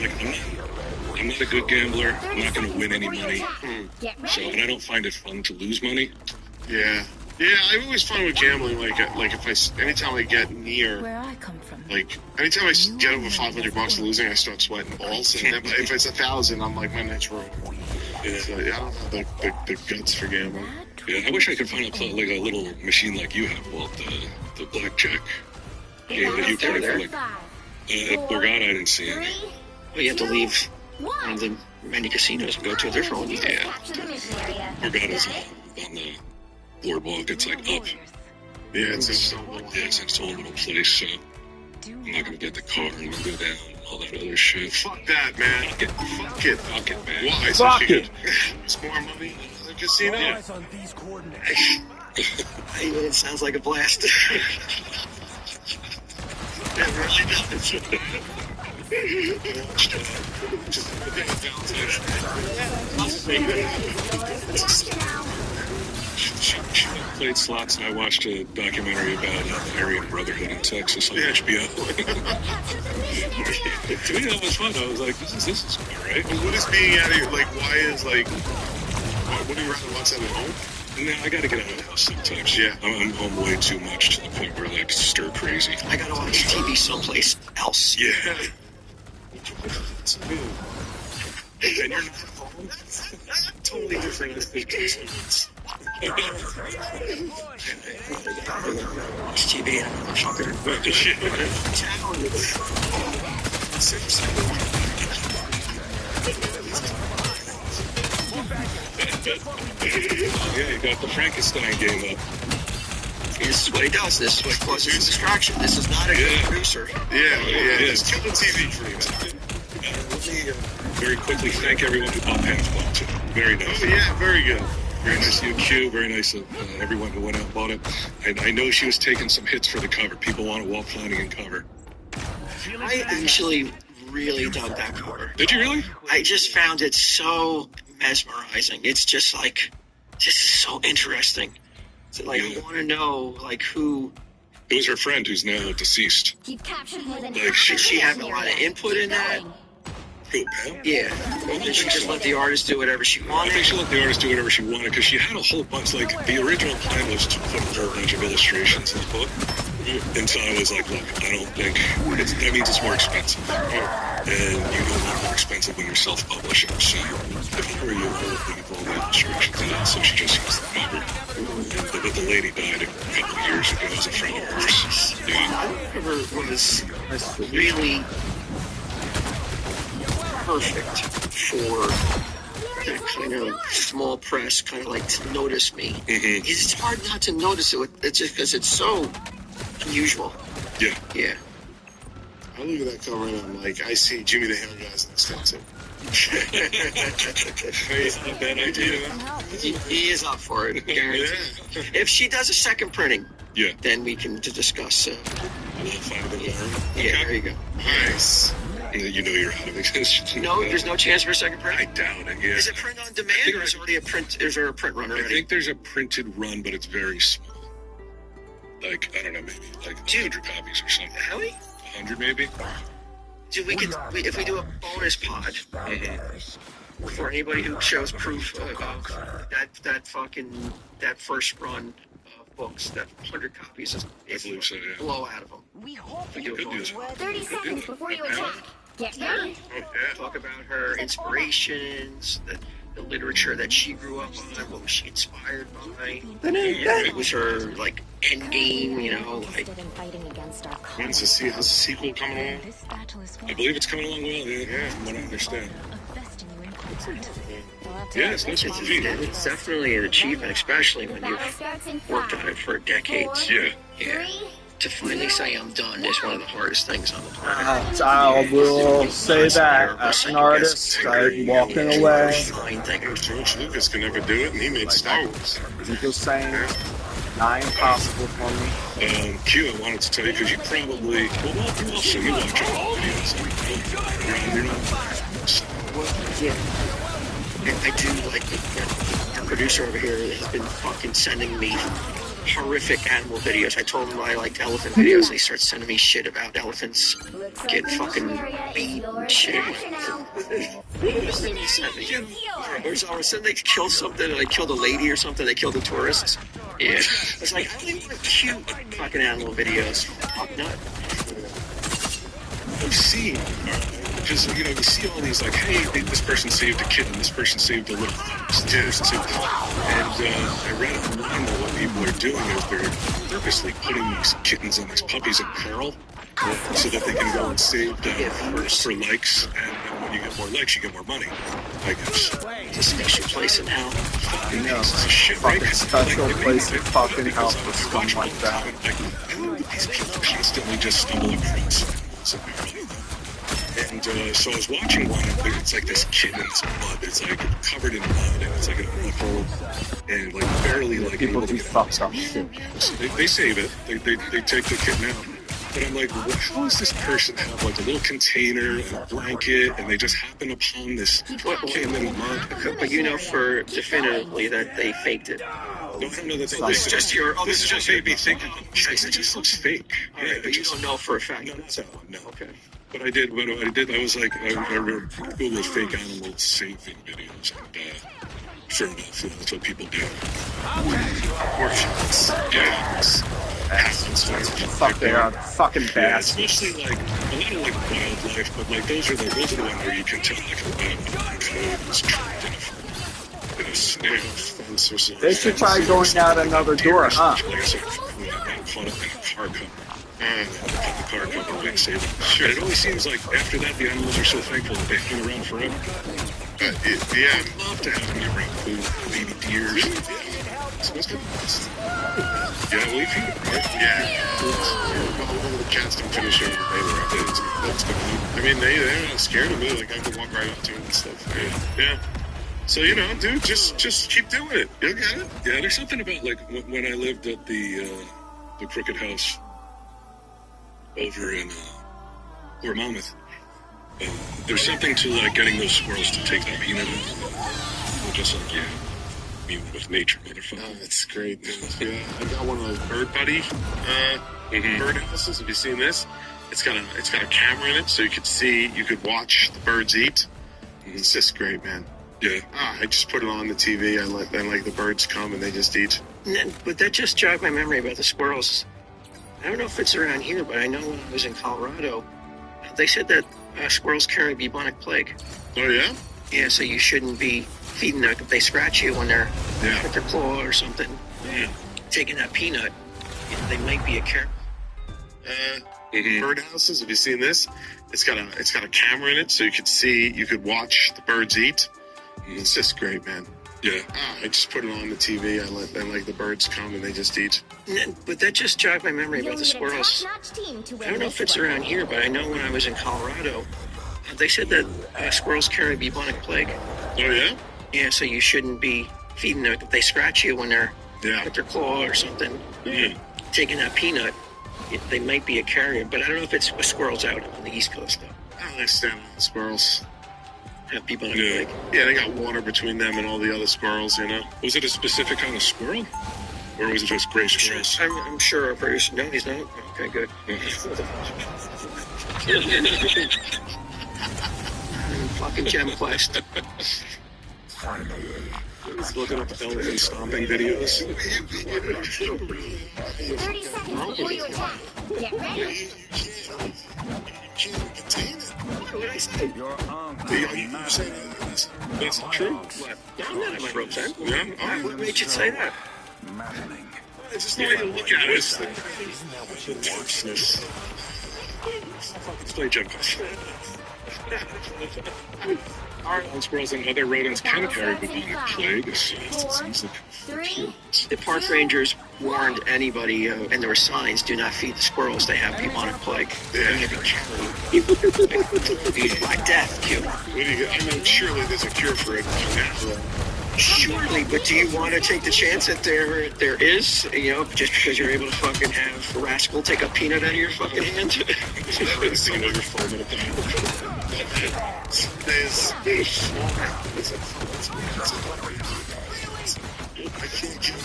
S7: I'm not a good gambler. I'm not going to win any money. So, and I don't find it fun to lose money.
S3: Yeah. Yeah, I always find with gambling, anytime I get near,
S4: Where I come from.
S3: like, anytime I get over $500 losing, I start sweating balls. And then if it's 1,000, I'm like, my night's ruined.
S7: Yeah.
S3: So, yeah, I don't have the guts for gambling.
S7: Yeah, I wish I could find like a little machine like you have, Walt, the blackjack game that you play for, like, at Borgata, I didn't see any.
S5: Well, you have to leave one of the many casinos and go to a different one.
S7: Yeah. Borgata's on the boardwalk. It's like up.
S3: Yeah, it's
S7: its own little place, so I'm not gonna get the car and go down and all that other shit.
S3: Fuck that, man. Fuck it, man. Why?
S6: Fuck it.
S3: It's more money in the casino?
S7: Yeah.
S5: It sounds like a blast. It really does.
S7: She played slots, and I watched a documentary about the Aryan Brotherhood in Texas on HBO. To me, that was fun. I was like, this is good, right?
S3: But what is being out of here? Like, why is, like, what do you rather watch that at home?
S7: No, I gotta get out of the house sometimes.
S3: Yeah.
S7: I'm home way too much to the point where, like, stir crazy.
S5: I gotta watch TV someplace else.
S7: Yeah. And you're not home? Totally different expectations.
S5: Watch TV and I'm fucking
S7: Yeah, you got the Frankenstein game up.
S5: This is what he does. This is what causes a distraction. This is not a good producer.
S3: Yeah. It's killing TV dreams.
S7: Let me very quickly thank everyone who bought Pan's too. Very nice.
S3: Oh, yeah, very good.
S7: Very nice of you, Q. Very nice of everyone who went out and bought it. And I know she was taking some hits for the cover. People want a Walt Flanagan cover.
S5: I actually really dug that cover.
S7: Did you really?
S5: I just found it so mesmerizing. It's just like, this is so interesting. So, like, I want to know, like, who...
S7: It was her friend who's now deceased.
S2: You've captured more than
S7: Like,
S2: half
S5: Did
S2: of
S5: she
S2: the
S5: have a
S2: area.
S5: lot of input in that?
S7: Who, Pam?
S5: Yeah. Or did she just let the artist do whatever she
S7: I
S5: wanted?
S7: think she let the artist do whatever she wanted because she had a whole bunch, like, the original plan was to put a whole bunch of illustrations in the book. And so I was like, look, I don't think, that means it's more expensive. And you go more expensive when you're self-publishing. So if I were you, I would leave all the illustrations in it. So she just used the cover. But the lady died a couple of years ago as a friend of hers. Yeah.
S5: The cover was really perfect for that kind of small press, kind of like to notice me.
S7: Mm-hmm.
S5: It's hard not to notice it. It's just because it's so unusual.
S7: Yeah.
S5: Yeah.
S3: I look at that cover and I'm like, I see Jimmy the Hair Guy's in this too.
S7: It's not a bad idea.
S5: He is up for it, guaranteed.
S3: Yeah.
S5: If she does a second printing,
S7: Yeah.
S5: then we can discuss.
S7: I'll find a bit more.
S5: Yeah, there you go.
S3: Nice.
S7: You know you're out of existence.
S5: No, there's no chance for a second print?
S7: I doubt it, yeah.
S5: Is it print on demand, or is it already a print? Is there a print run
S7: I
S5: already?
S7: think there's a printed run, but it's very small. Like, I don't know, maybe like 100 copies or something.
S5: How many?
S7: 100 maybe?
S5: Dude, if we do a bonus pod for anybody who shows proof of that first run of books, that 100 copies is
S7: I believe so, yeah.
S5: blow out of them. We do a bonus pod.
S2: 30 seconds before you attack. Get ready.
S5: Talk about her inspirations, the literature that she grew up on, what was she inspired by. It was her like end game, you know, like.
S3: How's the sequel coming along?
S7: I believe it's coming along well, yeah, from what I understand. Yeah, it's nice for me.
S5: It's definitely an achievement, especially when you've worked on it for decades.
S7: Yeah.
S5: Yeah. To finally say I'm done is one of the hardest things on the planet.
S6: I will say that as an artist, I'm walking away.
S3: George Lucas can never do it, and he made Star Wars.
S6: I'm just saying, not impossible for me.
S7: Q, I wanted to tell you, because you probably, well, also you watch all the videos.
S5: Yeah. I do like our producer over here has been fucking sending me horrific animal videos. I told them I liked elephant videos. They start sending me shit about elephants getting fucking beat and shit. Or said they killed something, they killed a lady or something, they killed a tourist. Yeah. It's like, I don't even want cute fucking animal videos. Fuck not.
S7: I've seen, because, you know, you see all these, like, hey, this person saved a kitten, this person saved a little fox, too. And I read online that what people are doing is they're purposely putting these kittens and these puppies in peril so that they can go and save them for likes, and when you get more likes, you get more money, I guess.
S5: It's a special place in hell.
S6: You know,
S7: It's a shit, right?
S6: fucking special place in fucking hell for scum like that.
S7: Like, these people constantly just stumble across something. And so I was watching one, and it's like this kitten's blood. It's like covered in blood, and it's like an awful, and like barely like
S6: People
S7: able to
S6: do
S7: get
S6: fucked up shit.
S7: So they save it. They take the kitten out. But I'm like, how does this person have like a little container and a blanket, and they just happen upon this kitten in mud?
S5: But you know for definitively that they faked it.
S7: No, I don't know that they.
S5: This is just your. Oh,
S7: This is just made me think. It just looks fake.
S5: All right, but you don't know for a fact.
S7: No, that's that one. No.
S5: Okay.
S7: But I did. What I did, I was like, I Googled fake animal saving videos, and sure enough, you know, that's what people do. Orphans, dogs, happens.
S6: Fuck, they are fucking
S7: Yeah,
S6: bastards.
S7: especially like a lot of like wildlife, but like those are the ones where you can tell like a code is trapped in a snail fence or something.
S6: They should try going out another door, huh?
S7: Like I said, caught up in a car cover. And the car cover and save them. Sure. It always seems like after that, the animals are so thankful that they hang around forever.
S3: Yeah.
S7: I'd love to have them get around food, baby deers. So it's good. Yeah, well, if you,
S3: Yeah. All the cats don't finish over that's good. I mean, they're not scared of me. Like, I can walk right up to them and stuff. Yeah. So, you know, dude, just keep doing it. You'll get it.
S7: Yeah, there's something about, like, when I lived at the Crooked House over in Monmouth, there's something to, like, getting those squirrels to take that peanut. We're just like, yeah, being with nature, motherfucker.
S3: Oh, that's great, dude. Yeah, I got one of those Bird Buddy bird houses. Have you seen this? It's got a camera in it, so you could watch the birds eat. It's just great, man.
S7: Yeah.
S3: I just put it on the TV. Then the birds come and they just eat.
S5: But that just jogged my memory about the squirrels. I don't know if it's around here, but I know when I was in Colorado, they said that squirrels carry bubonic plague.
S3: Oh, yeah?
S5: Yeah, so you shouldn't be feeding them. If they scratch you when they're with their claw or something, taking that peanut, they might be a carrot.
S3: Bird houses. Have you seen this? It's got a camera in it, so you could watch the birds eat. It's just great, man.
S7: Yeah.
S3: I just put it on the TV. Then the birds come and they just eat.
S5: But that just jogged my memory about the squirrels. I don't know if it's around here, but I know when I was in Colorado, they said that squirrels carry bubonic plague.
S3: Oh, yeah?
S5: Yeah, so you shouldn't be feeding them. If they scratch you when they're with their claw or something, taking that peanut, they might be a carrier. But I don't know if it's with squirrels out on the East Coast, though.
S3: I stand on the squirrels.
S5: Have people on
S7: Yeah.
S5: like,
S3: Yeah, they got water between them and all the other squirrels, you know?
S7: Was it a specific kind of squirrel? Or was it just gray squirrels?
S5: I'm sure our producer. No, he's not. Okay, good. Fucking Gemquest.
S7: He's looking up elephant stomping videos.
S2: 30 seconds before you attack. Get ready.
S3: You can't contain it.
S5: What did I say?
S3: You say that.
S7: That's true.
S5: What? No, I'm not at my ropes end.
S3: Yeah?
S5: What made you say that?
S3: It's just the way you look at it.
S7: The toughness. Let's play Gemquest. Our squirrels and other rodents can carry bubonic plague.
S2: Three.
S5: The park rangers warned anybody, and there were signs: "Do not feed the squirrels. They have bubonic plague."
S3: Yeah.
S5: Black Death, Q.
S3: What do you get? I mean, surely there's a cure for it now.
S5: Surely, but do you want to take the chance that there is, you know, just because you're able to fucking have a rascal take a peanut out of your fucking hand?
S3: There's I can't get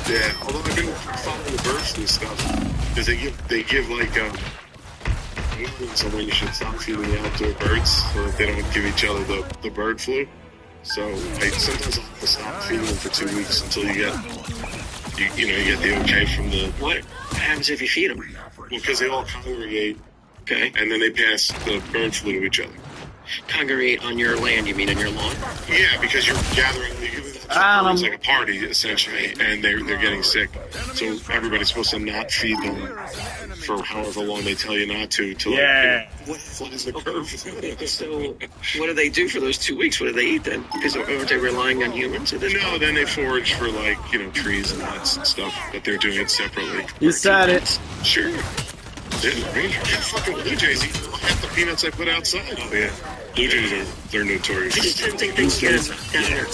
S3: Yeah, although I've been following the bird flu stuff, because they give like warnings on when you should stop feeding the outdoor birds so that they don't give each other the bird flu. So sometimes I'll have to stop feeding them for 2 weeks until you get you get the okay from the.
S5: What happens if you feed them?
S3: Well, because they all congregate,
S5: Okay.
S3: and then they pass the bird flu to each other.
S5: Congregate on your land, you mean on your lawn?
S3: Yeah, because you're gathering. It's like a party essentially, and they're getting sick. So everybody's supposed to not feed them for however long they tell you not to.
S6: Yeah.
S3: What is the curve?
S5: So, what do they do for those 2 weeks? What do they eat then? Because aren't they relying on humans at this
S3: No,
S5: point?
S3: then they forage for trees and nuts and stuff, but they're doing it separately.
S6: You said it.
S3: Sure. Yeah, fucking Blue Jays eat half the peanuts I put outside.
S7: Oh, yeah. Blue Jays they're
S5: I just
S7: notorious.
S5: didn't think they'd get us down there.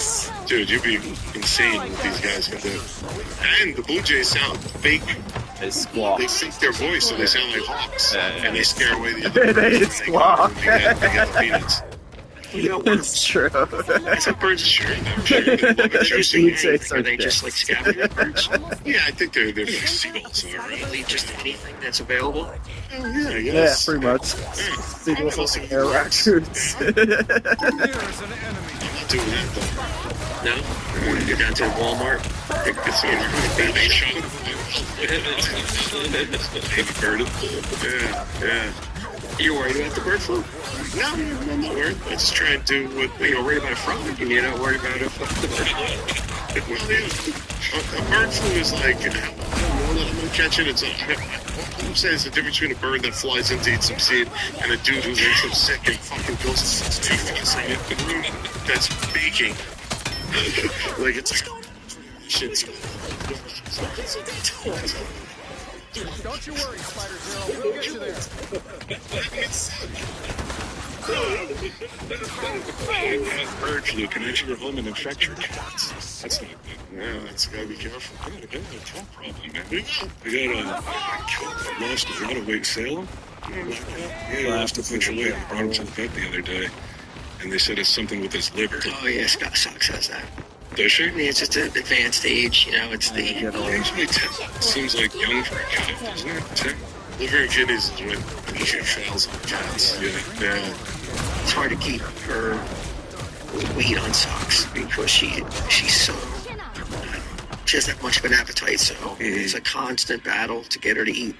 S3: Dude, you'd be insane what these guys can do. And the Blue Jays sound fake.
S6: They squawk.
S3: They fake their voice, so they sound like hawks. And they scare away the other
S6: They
S3: birds.
S6: squawk.
S3: They get the peanuts.
S5: You know, what?
S6: It's true.
S3: That's what birds are sure. They're sure. They love it.
S6: Blue
S3: Juicy.
S6: Jays
S5: Are they just like scavenger birds?
S3: Yeah, I think they're seagulls.
S5: They'll eat just anything that's available?
S3: Yeah, I
S6: Yeah,
S3: guess.
S6: pretty much. Seagulls and air raccoons.
S3: I'm not doing that, though.
S5: No? You're down to Walmart?
S3: Get some baby shot. Baby bird. Yeah.
S5: You're worried about the bird flu?
S3: No, I'm not worried. I just try and do what,
S5: You're worried about a frog, and you're not worried about a fucking bird flu.
S3: well, yeah. A bird flu is like, I don't know that I'm going to catch it. It's what I'm saying is the difference between a bird that flies in to eat some seed and a dude who makes him sick and fucking goes to 60 feet in the room that's baking. Like, it's shit's
S8: Don't you worry, Spider Zero. We'll get you there.
S7: Bird flu can enter your home and infect your cats. That's not good.
S3: Yeah, that's gotta be careful.
S7: I got a cat problem, man. I lost a lot of weight Salem. Yeah, lost a bunch of weight. I brought him to the vet the other day, and they said it's something with his liver.
S5: Oh, yeah, Scott Sox has that.
S7: Does she?
S5: I mean, it's just an advanced age, you know, it's the...
S7: Usually 10 seems like young for a cat, doesn't it? 10?
S3: Liver and kidneys is when she fails on cats. Yeah.
S5: It's hard to keep her weight on Sox because she's so... She doesn't have much of an appetite, so it's a constant battle to get her to eat.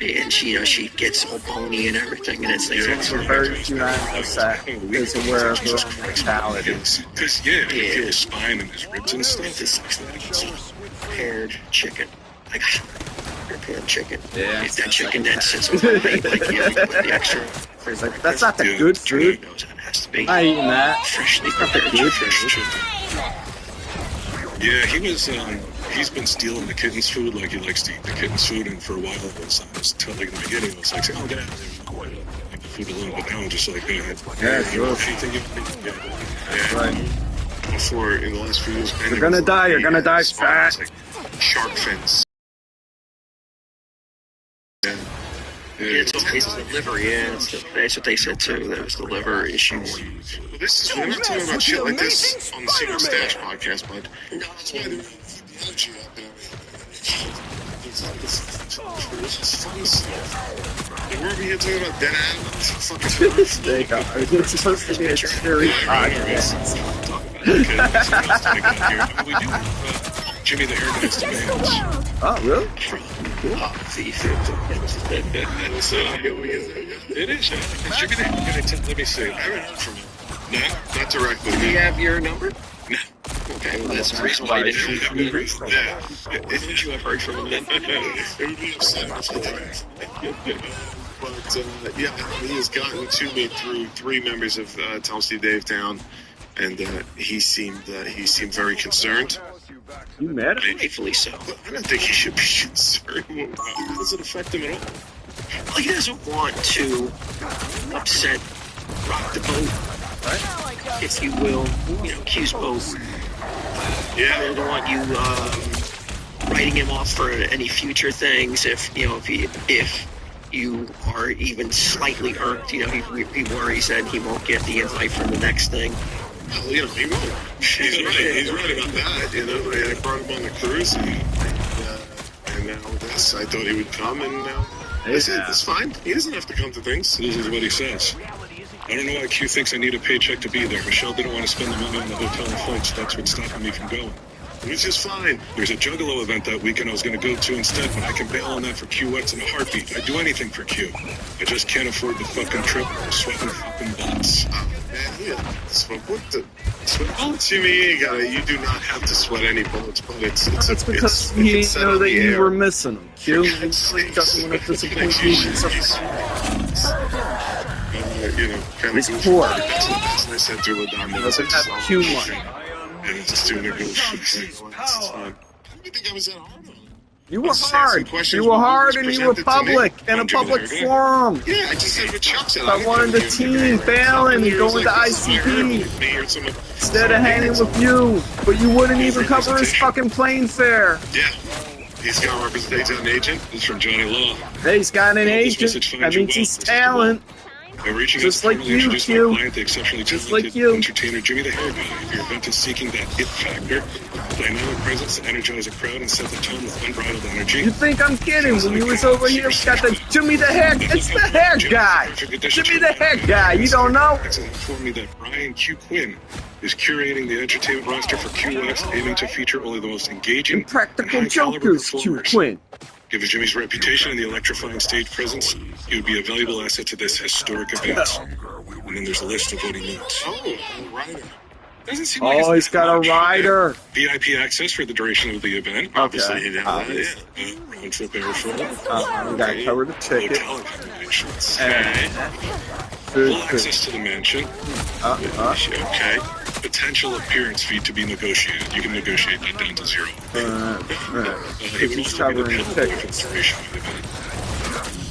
S5: And she gets all bony and everything, and it's like...
S6: Birds do not have sex. Is aware of their own mortality.
S7: Because, you feel his spine and his ribs and stuff.
S5: This sucks that it's paired chicken. Like, paired chicken.
S6: Yeah.
S5: If that chicken that sits overnight, like, you put the extra...
S6: It's like, that's not the good food.
S5: Knows how it has to be.
S6: I'm not eating that.
S5: Freshly
S6: Not the
S5: prepared
S6: good
S5: chicken.
S6: food.
S7: Yeah, he's been stealing the kitten's food, like he likes to eat the kitten's food, and for a while I was telling him in the beginning, I was like, oh, get out of there, leave the food alone, but now I'm just like, go ahead.
S6: Yeah, sure.
S7: Anything you need, yeah.
S6: Right.
S3: Before, in the last few years,
S6: You're gonna die fat.
S3: Like shark fins.
S5: It's always the liver, yeah. That's what they said too. That was the liver issues.
S3: Well, this is, we're not talking about shit like this on the Secret Stash podcast, bud. That's why the energy up and everything. This is fun stuff. And we're over here talking about dead animals. Fucking
S6: It's supposed to be a scary podcast.
S7: Okay, that's what else I got here. I mean, we do have Jimmy the Hair Guy's demands.
S6: Oh, really?
S7: It is. Jimmy the Hair Guy, let me see. I haven't heard from him.
S3: No, not directly.
S5: Do you have your number?
S3: No.
S5: Okay, well, that's the reason why I didn't have your number.
S3: Yeah.
S5: Wouldn't you have heard from him then?
S3: It would be upsetting if I didn't. But, yeah, he has gotten to me through 3 members of Tell SteveDave Town, and he seemed very concerned.
S6: You mad at him?
S5: Rightfully so.
S3: But I don't think he should be concerned. How does it affect him at all?
S5: Well, he doesn't want to upset Rock the Boat, if you will, accuse both.
S3: Yeah.
S5: They don't want you writing him off for any future things. If you are even slightly irked, he worries that he won't get the invite from the next thing.
S3: Well, he won't. He's right. He's right about that. I brought him on the cruise, and now with this, I thought he would come, and it's fine. He doesn't have to come to things.
S7: This is what he says. I don't know why Q thinks I need a paycheck to be there. Michelle didn't want to spend the money on the hotel and flights. That's what's stopping me from going.
S3: Which is fine.
S7: There's a Juggalo event that weekend I was going to go to instead, but I can bail on that for QX in a heartbeat. I'd do anything for Q. I just can't afford the fucking trip. I'm sweating fucking butts.
S3: Sweat bullets? You do not have to sweat any bullets, but
S6: That's because he didn't know that you were missing them. Q doesn't want to disappoint you. He's poor.
S3: As I said to LaDon,
S6: Doesn't have Q money.
S3: and just doing a good shit. I didn't think I was that hard on him.
S6: You were hard. You were hard and you were public in a public forum.
S3: Yeah, I just said what Chuck said.
S6: I wanted the team bailing and going to ICP instead of hanging with you. But you wouldn't even cover his fucking plane fare.
S3: Yeah. He's got a representation agent.
S7: This is from Johnny Law.
S6: Hey, he's got an agent. That means he's talent. Just like you, Q. Just like you.
S7: Entertainer Jimmy the Hair Guy. If your event is seeking that it factor, dynamic presence to energize a crowd and set the tone with unbridled energy.
S6: You think I'm kidding? When you was over here, got the Jimmy the Hair. It's the hair guy. Jimmy the Hair Guy. You don't know?
S7: Informed me that Brian Q. Quinn is curating the entertainment roster for QX, aiming to feature only the most engaging,
S6: Impractical Jokers, Q. Quinn.
S7: Given Jimmy's reputation and the electrifying stage presence, he would be a valuable asset to this historic event. And then there's a list of what he needs.
S3: Oh, a rider.
S7: Doesn't seem like
S6: he's got a rider.
S7: VIP access for the duration of the event.
S3: Obviously, he'd have that, yeah.
S7: Round trip airfare.
S6: We got to cover the ticket.
S7: Hotel accommodations.
S6: Full
S7: access to the mansion.
S3: Okay.
S7: Potential appearance fee to be negotiated. You can negotiate that down to zero.
S6: He's covering the tickets.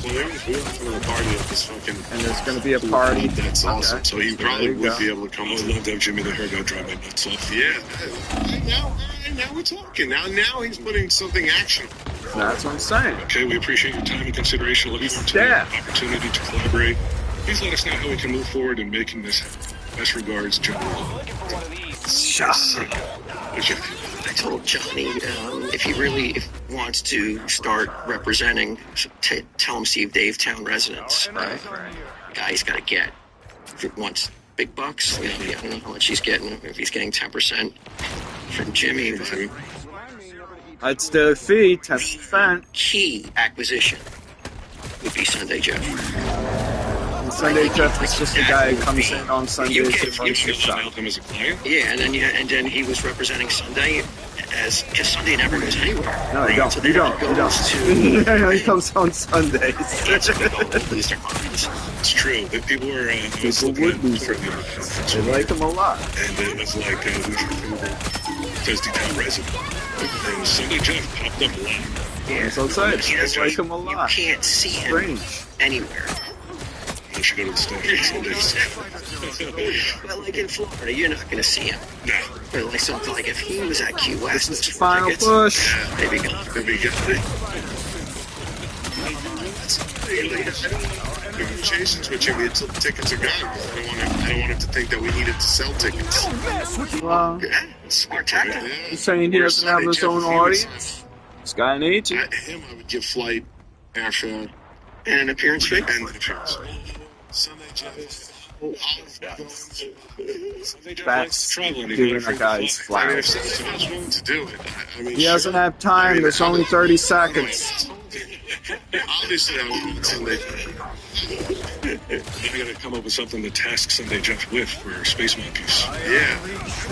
S3: Well, we were having a party at this fucking...
S6: And there's going to be a party.
S3: That's awesome. Okay. So he probably would be able to come.
S7: I would love to have Jimmy the Hair Guy drive my nuts off.
S3: Yeah. Now we're talking. Now he's putting something actionable.
S6: That's what I'm saying.
S7: Okay, we appreciate your time and consideration. Looking forward to the opportunity to collaborate. Please let us know how we can move forward in making this. Best regards, Johnny.
S5: I told Johnny if he really wants to start representing, tell him SteveDave Town residents. Guy's got to get. If he wants big bucks, I don't know how much he's getting. If he's getting 10% from Jimmy,
S6: that's the fee, 10%.
S5: Key acquisition would be Sunday Jeff.
S6: Sunday Jeff is just the guy who comes in on Sundays and runs the shop.
S5: Yeah, and then he was representing Sunday because Sunday never goes anywhere.
S6: No, he don't.
S5: So
S6: He don't. He comes on Sundays.
S5: It's
S7: true. The people were
S6: people would lose their minds. They like him a lot.
S7: And it was like who's your favorite Thursday Town resident? And Sunday Jeff popped up a lot.
S5: Yeah,
S6: so they like him a lot.
S5: You can't see him anywhere.
S7: You should go to the station Sundays.
S5: But like in Florida, you're not going to see him.
S7: No.
S5: But like something like if he was at Key West,
S6: this is the final push.
S5: Maybe go.
S3: Negotiations with Jimmy until the tickets are gone. I don't want him to think that we needed to sell tickets.
S6: Well,
S3: Yeah, smart tactic.
S6: he's saying he doesn't have his own audience. This guy needs you.
S3: Him, I would give flight, airfare,
S5: And an appearance fee?
S3: and an appearance. Sunday, Jeff.
S6: That's giving that guy's
S3: I mean,
S6: flowers.
S3: if someone's willing to do it, I mean,
S6: He doesn't have time. There's only 30 seconds.
S3: Obviously, I would want Sunday.
S7: You gotta come up with something to task Sunday Jeff with for Space Monkeys.
S3: Yeah,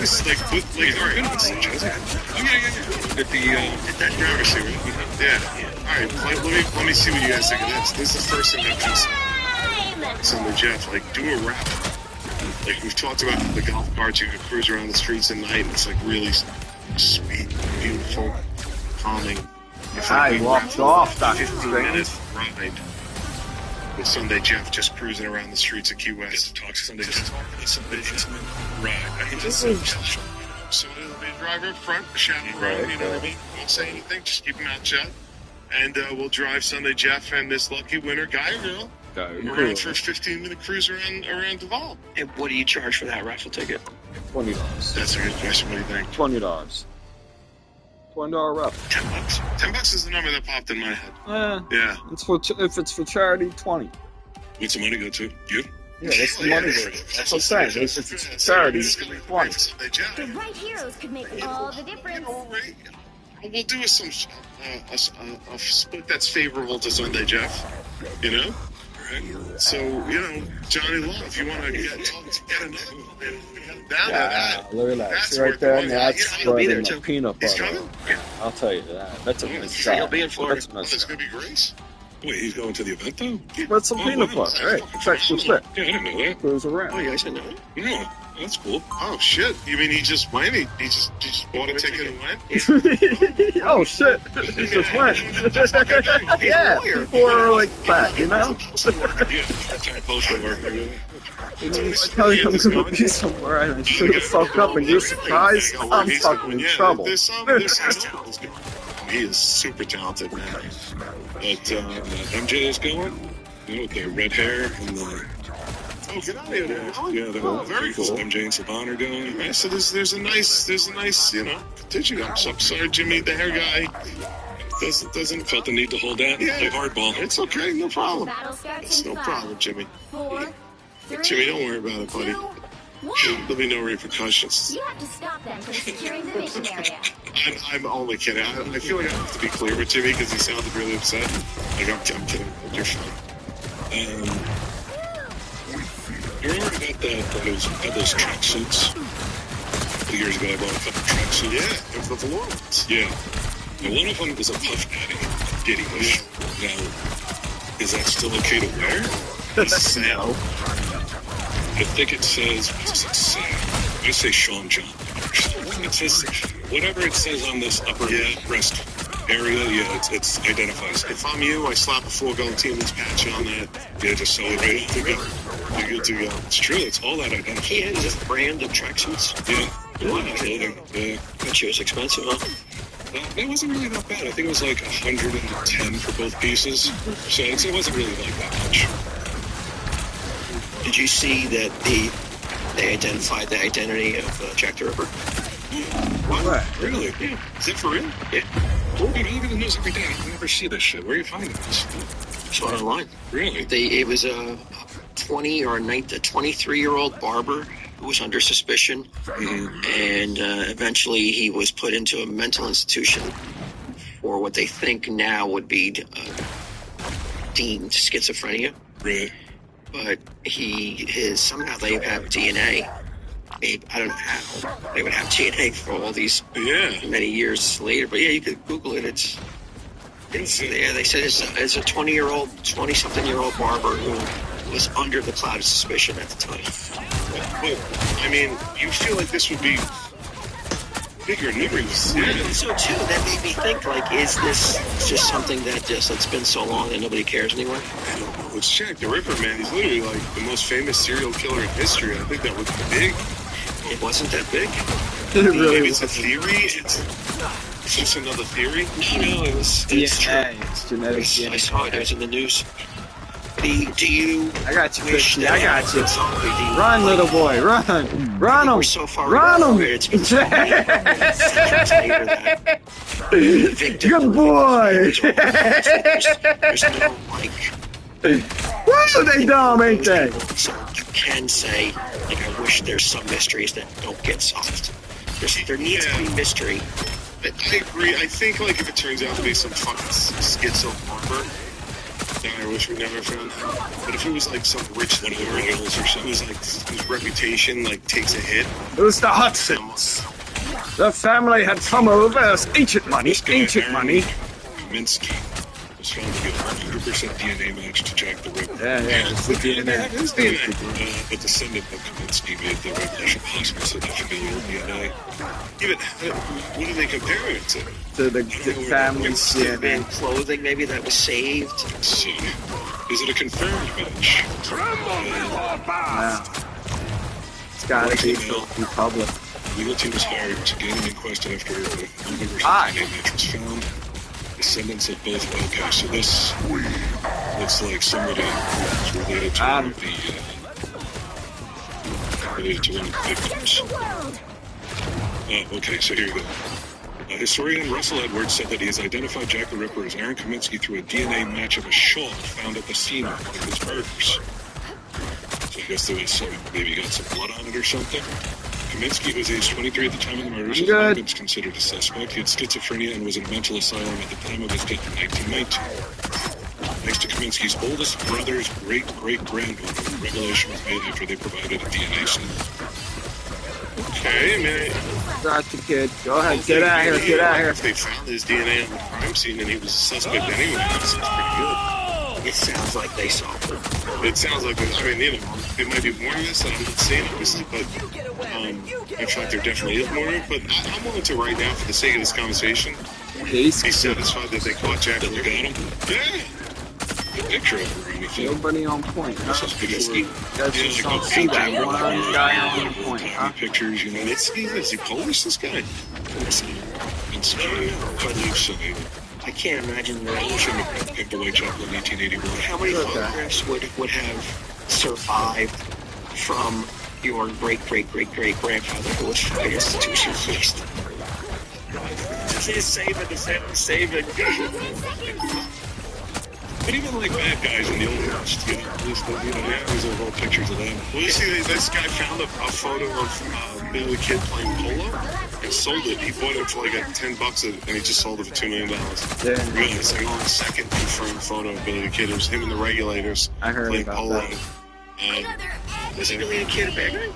S3: it's like all right.
S7: Oh, yeah. At the,
S3: That gravity, right? Yeah. All right, let me see what you guys think of this. This is the first thing I've just Sunday Jeff. Like, do a rap. Like, we've talked about the golf carts, you can cruise around the streets at night, and it's like really sweet, beautiful, calming.
S6: I walked off that
S3: 15-minute ride with Sunday Jeff just cruising around the streets of Key West.
S7: talk to Sunday Jeff. Right.
S3: So it'll be a driver up front, shouting around, you know what I mean? Won't say anything, just keep your mouth shut. And we'll drive Sunday Jeff and this lucky winner, guy or girl, around for a 15-minute cruise around Duval.
S5: And what do you charge for that raffle ticket?
S6: $20.
S3: That's a good question. What do you think?
S6: $20. $20 rep.
S3: $10. $10 is the number that popped in my head. Yeah.
S6: It's for if it's for charity, 20.
S7: What's the money go to? You?
S6: Yeah, that's the money go. That's what I'm saying. If it's for charity, it's gonna be 20.
S3: Sunday Jeff.
S2: The right heroes could make all the difference.
S3: We'll do a split that's favorable to Sunday Jeff. You know? So, you know, Johnny Law, if you want to get him down
S6: Yeah, look at that.
S3: that's
S6: See right
S3: worth
S6: there?
S3: the money.
S6: That's
S5: He'll be there
S6: spreading the
S5: too.
S6: peanut
S3: He's
S6: butter.
S3: coming? Yeah.
S6: I'll tell you that. That's a nice
S5: He'll
S6: job.
S5: be in Florida.
S6: That's a
S3: Oh,
S6: nice
S3: there's
S6: job.
S3: going to be Grace?
S7: Wait, he's going to the event though?
S6: But some peanut
S7: wow.
S6: butter. Hey, check the slip.
S7: Yeah, I didn't know that.
S6: Goes
S5: Oh,
S6: around.
S5: you guys didn't know?
S7: No, that's cool.
S3: Oh, shit. You mean he just went? He just bought a ticket and went?
S6: Oh shit! He just went. Yeah, people are like back, you know.
S7: Yeah, part-time postal worker.
S6: I tell you I'm gonna be somewhere and I should have fucked up and you're surprised, I'm fucking in trouble.
S3: There's talent. He is super talented, man.
S7: But MJ is going, you know, with the red hair and the...
S3: Oh, get out of here, man.
S7: Yeah, the
S3: Very cool.
S7: MJ and Saban are going.
S3: Yeah, so there's a nice, you know, contingent. I'm sorry, Jimmy, the hair guy doesn't
S7: Felt the need to hold that and
S3: Yeah.
S7: play hardball.
S3: It's okay, no problem.
S2: Battle starts
S3: It's
S2: in
S3: no
S2: 5,
S3: problem, Jimmy.
S2: 4, 3,
S3: Jimmy, don't worry about it, buddy.
S2: 2, 1.
S3: There'll be no repercussions.
S2: You have to stop them from securing the mission area.
S3: I'm only kidding. I feel like I have to be clear with Jimmy because he sounded really upset. Like, I'm kidding. You're fine.
S7: You remember I got those tracksuits? A few years ago, I bought a couple tracksuits.
S3: Yeah, of the velour ones.
S7: Yeah. And one of them is a Puff Daddy wish. Now, is that still okay to wear?
S3: No.
S7: I think it says, what does it say? I say Sean John. It says, whatever it says on this upper breast area, yeah, it's identifies it.
S3: If I'm you, I slap a 4-gun Team's patch on that.
S7: Yeah, just so it right to go.
S3: You're good to go.
S7: It's true, it's all that identifies.
S5: He had his brand of tracksuits.
S7: Yeah. Wow. Clothing. Yeah.
S5: Which was expensive, huh?
S7: It wasn't really that bad. I think it was like 110 for both pieces. So it wasn't really like that much.
S5: Did you see that they identified the identity of Jack the Ripper?
S6: What?
S7: Really?
S5: Yeah.
S7: Is that for real?
S5: Yeah.
S7: Cool. I look at the news every day. I never see this shit. Where are you finding this?
S5: Saw it online.
S7: Really?
S5: It was a 23-year-old barber who was under suspicion, and eventually he was put into a mental institution for what they think now would be deemed schizophrenia.
S7: Really?
S5: But somehow they have DNA. Maybe, I don't know how they would have DNA for all these many years later. But yeah, you could Google it. It's yeah. They said it's a 20-something-year-old barber who was under the cloud of suspicion at the time.
S3: But, I mean, you feel like this would be bigger news.
S5: I think so too. That made me think, like, is this just something that's been so long that nobody cares anymore?
S3: It's Jack the Ripper, man. He's literally like the most famous serial killer in history. I think that would be big.
S5: It wasn't that big.
S3: Maybe it's a theory. It's just another theory.
S5: No, it's
S6: DNA. It's genetic
S5: I
S6: DNA.
S5: saw it. It was in the news. Do you
S6: I got you,
S5: wish
S6: Christy.
S5: that
S6: I got you.
S5: the
S6: Run, little boy, run. Run him.
S5: we're so far
S6: Run him.
S5: it's been so many favor that the victim
S6: Good boy.
S5: there's no like
S6: Woo, they dumb, ain't they?
S5: so you can say like I wish there's some mysteries that don't get solved. There needs to be mystery.
S3: I agree. I think, like, if it turns out to be some fucking schizo barber, then I wish we never found him. But if it was, like, some rich one of the royals or something, it was, like, his reputation, like, takes a hit.
S6: It was the Hudsons. The family had come over as ancient money, ancient money.
S7: Kaminsky was found to be a 100% DNA match to Jack the Ripper.
S6: Yeah, it's the DNA.
S3: His DNA.
S7: A descendant of Kaminsky made the revelation possible, so that familial DNA.
S3: Even, what are they comparing it to?
S6: To the family's
S5: And
S6: DNA.
S5: clothing maybe that was saved.
S7: So, is it a confirmed match?
S6: Yeah. It's gotta be public.
S7: Legal team was hired to get an inquest after a universal
S6: Hi.
S7: DNA match was found. Descendants of both. Okay, so this looks like somebody who's related to one of the victims. Okay, so here you go. Historian Russell Edwards said that he has identified Jack the Ripper as Aaron Kaminsky through a DNA match of a shawl found at the scene of one of his murders. So I guess there was some, maybe got some blood on it or something. Kaminsky was age 23 at the time of the murders. Has not been considered a suspect. He had schizophrenia and was in a mental asylum at the time of his death in 1919. Next to Kaminsky's oldest brother's great-great-granddaughter, the revelation was made after they provided a DNA sample.
S3: Okay, man.
S6: Got the kid. Go ahead, get out of here, get out of here.
S3: If they found his DNA on the crime scene and he was a suspect anyway, that sounds pretty good.
S5: It sounds like they saw it.
S3: It sounds like, I mean, you know, there might be more of this that I'm not seeing, obviously, but in fact, there definitely is more of it. But I'm willing to, right now, for the sake of this conversation, be satisfied that they caught Jack and they got him. Yeah.
S7: A picture of her or anything.
S6: Nobody on point.
S7: This is before.
S6: You guys just don't see that one guy on point, huh?
S7: Pictures, you know.
S3: Kaminsky? Is he Polish, this guy?
S7: Kaminsky, I believe so.
S5: I can't imagine that.
S7: Shouldn't have picked the white chocolate in 1981.
S5: How many photographs would have survived from your great-great-great-great-grandfather who was fucking institution-based? He's saving the family, saving.
S7: But even like bad guys in the old West, you know, at least, you know, there's all pictures of them.
S3: Well, you see, this guy found a photo of Billy the Kid playing polo and sold it. He bought it for like $10 and he just sold it for $2 million.
S6: Yeah.
S3: Really, it's like only the second confirmed photo of Billy the Kid. It was him and the Regulators
S6: I heard
S3: playing
S6: about
S3: polo.
S6: that.
S5: Was he really a kid a bad guy?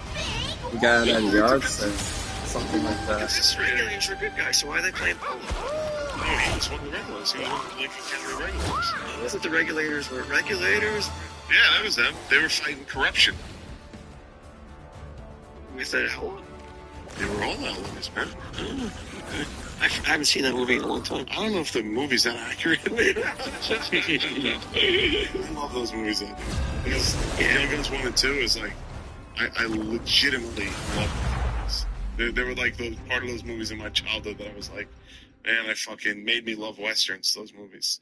S6: You got it at a yard sale. Something like that.
S5: This Regulators are good guys, so why are they playing polo?
S3: Oh, he was one of the Regulators. He was one of the Lincoln County Regulators.
S5: Wasn't the Regulators were Regulators?
S3: Yeah, that was them. They were fighting corruption.
S5: With that hell?
S3: They were all outlaws, man.
S5: I haven't seen that movie in a long time.
S3: I don't know if the movie's that accurate. I love those movies, though. Because Young Guns 1 and 2 is like, I legitimately love them. They were like those part of those movies in my childhood that I was like, man, I fucking made me love Westerns, those movies.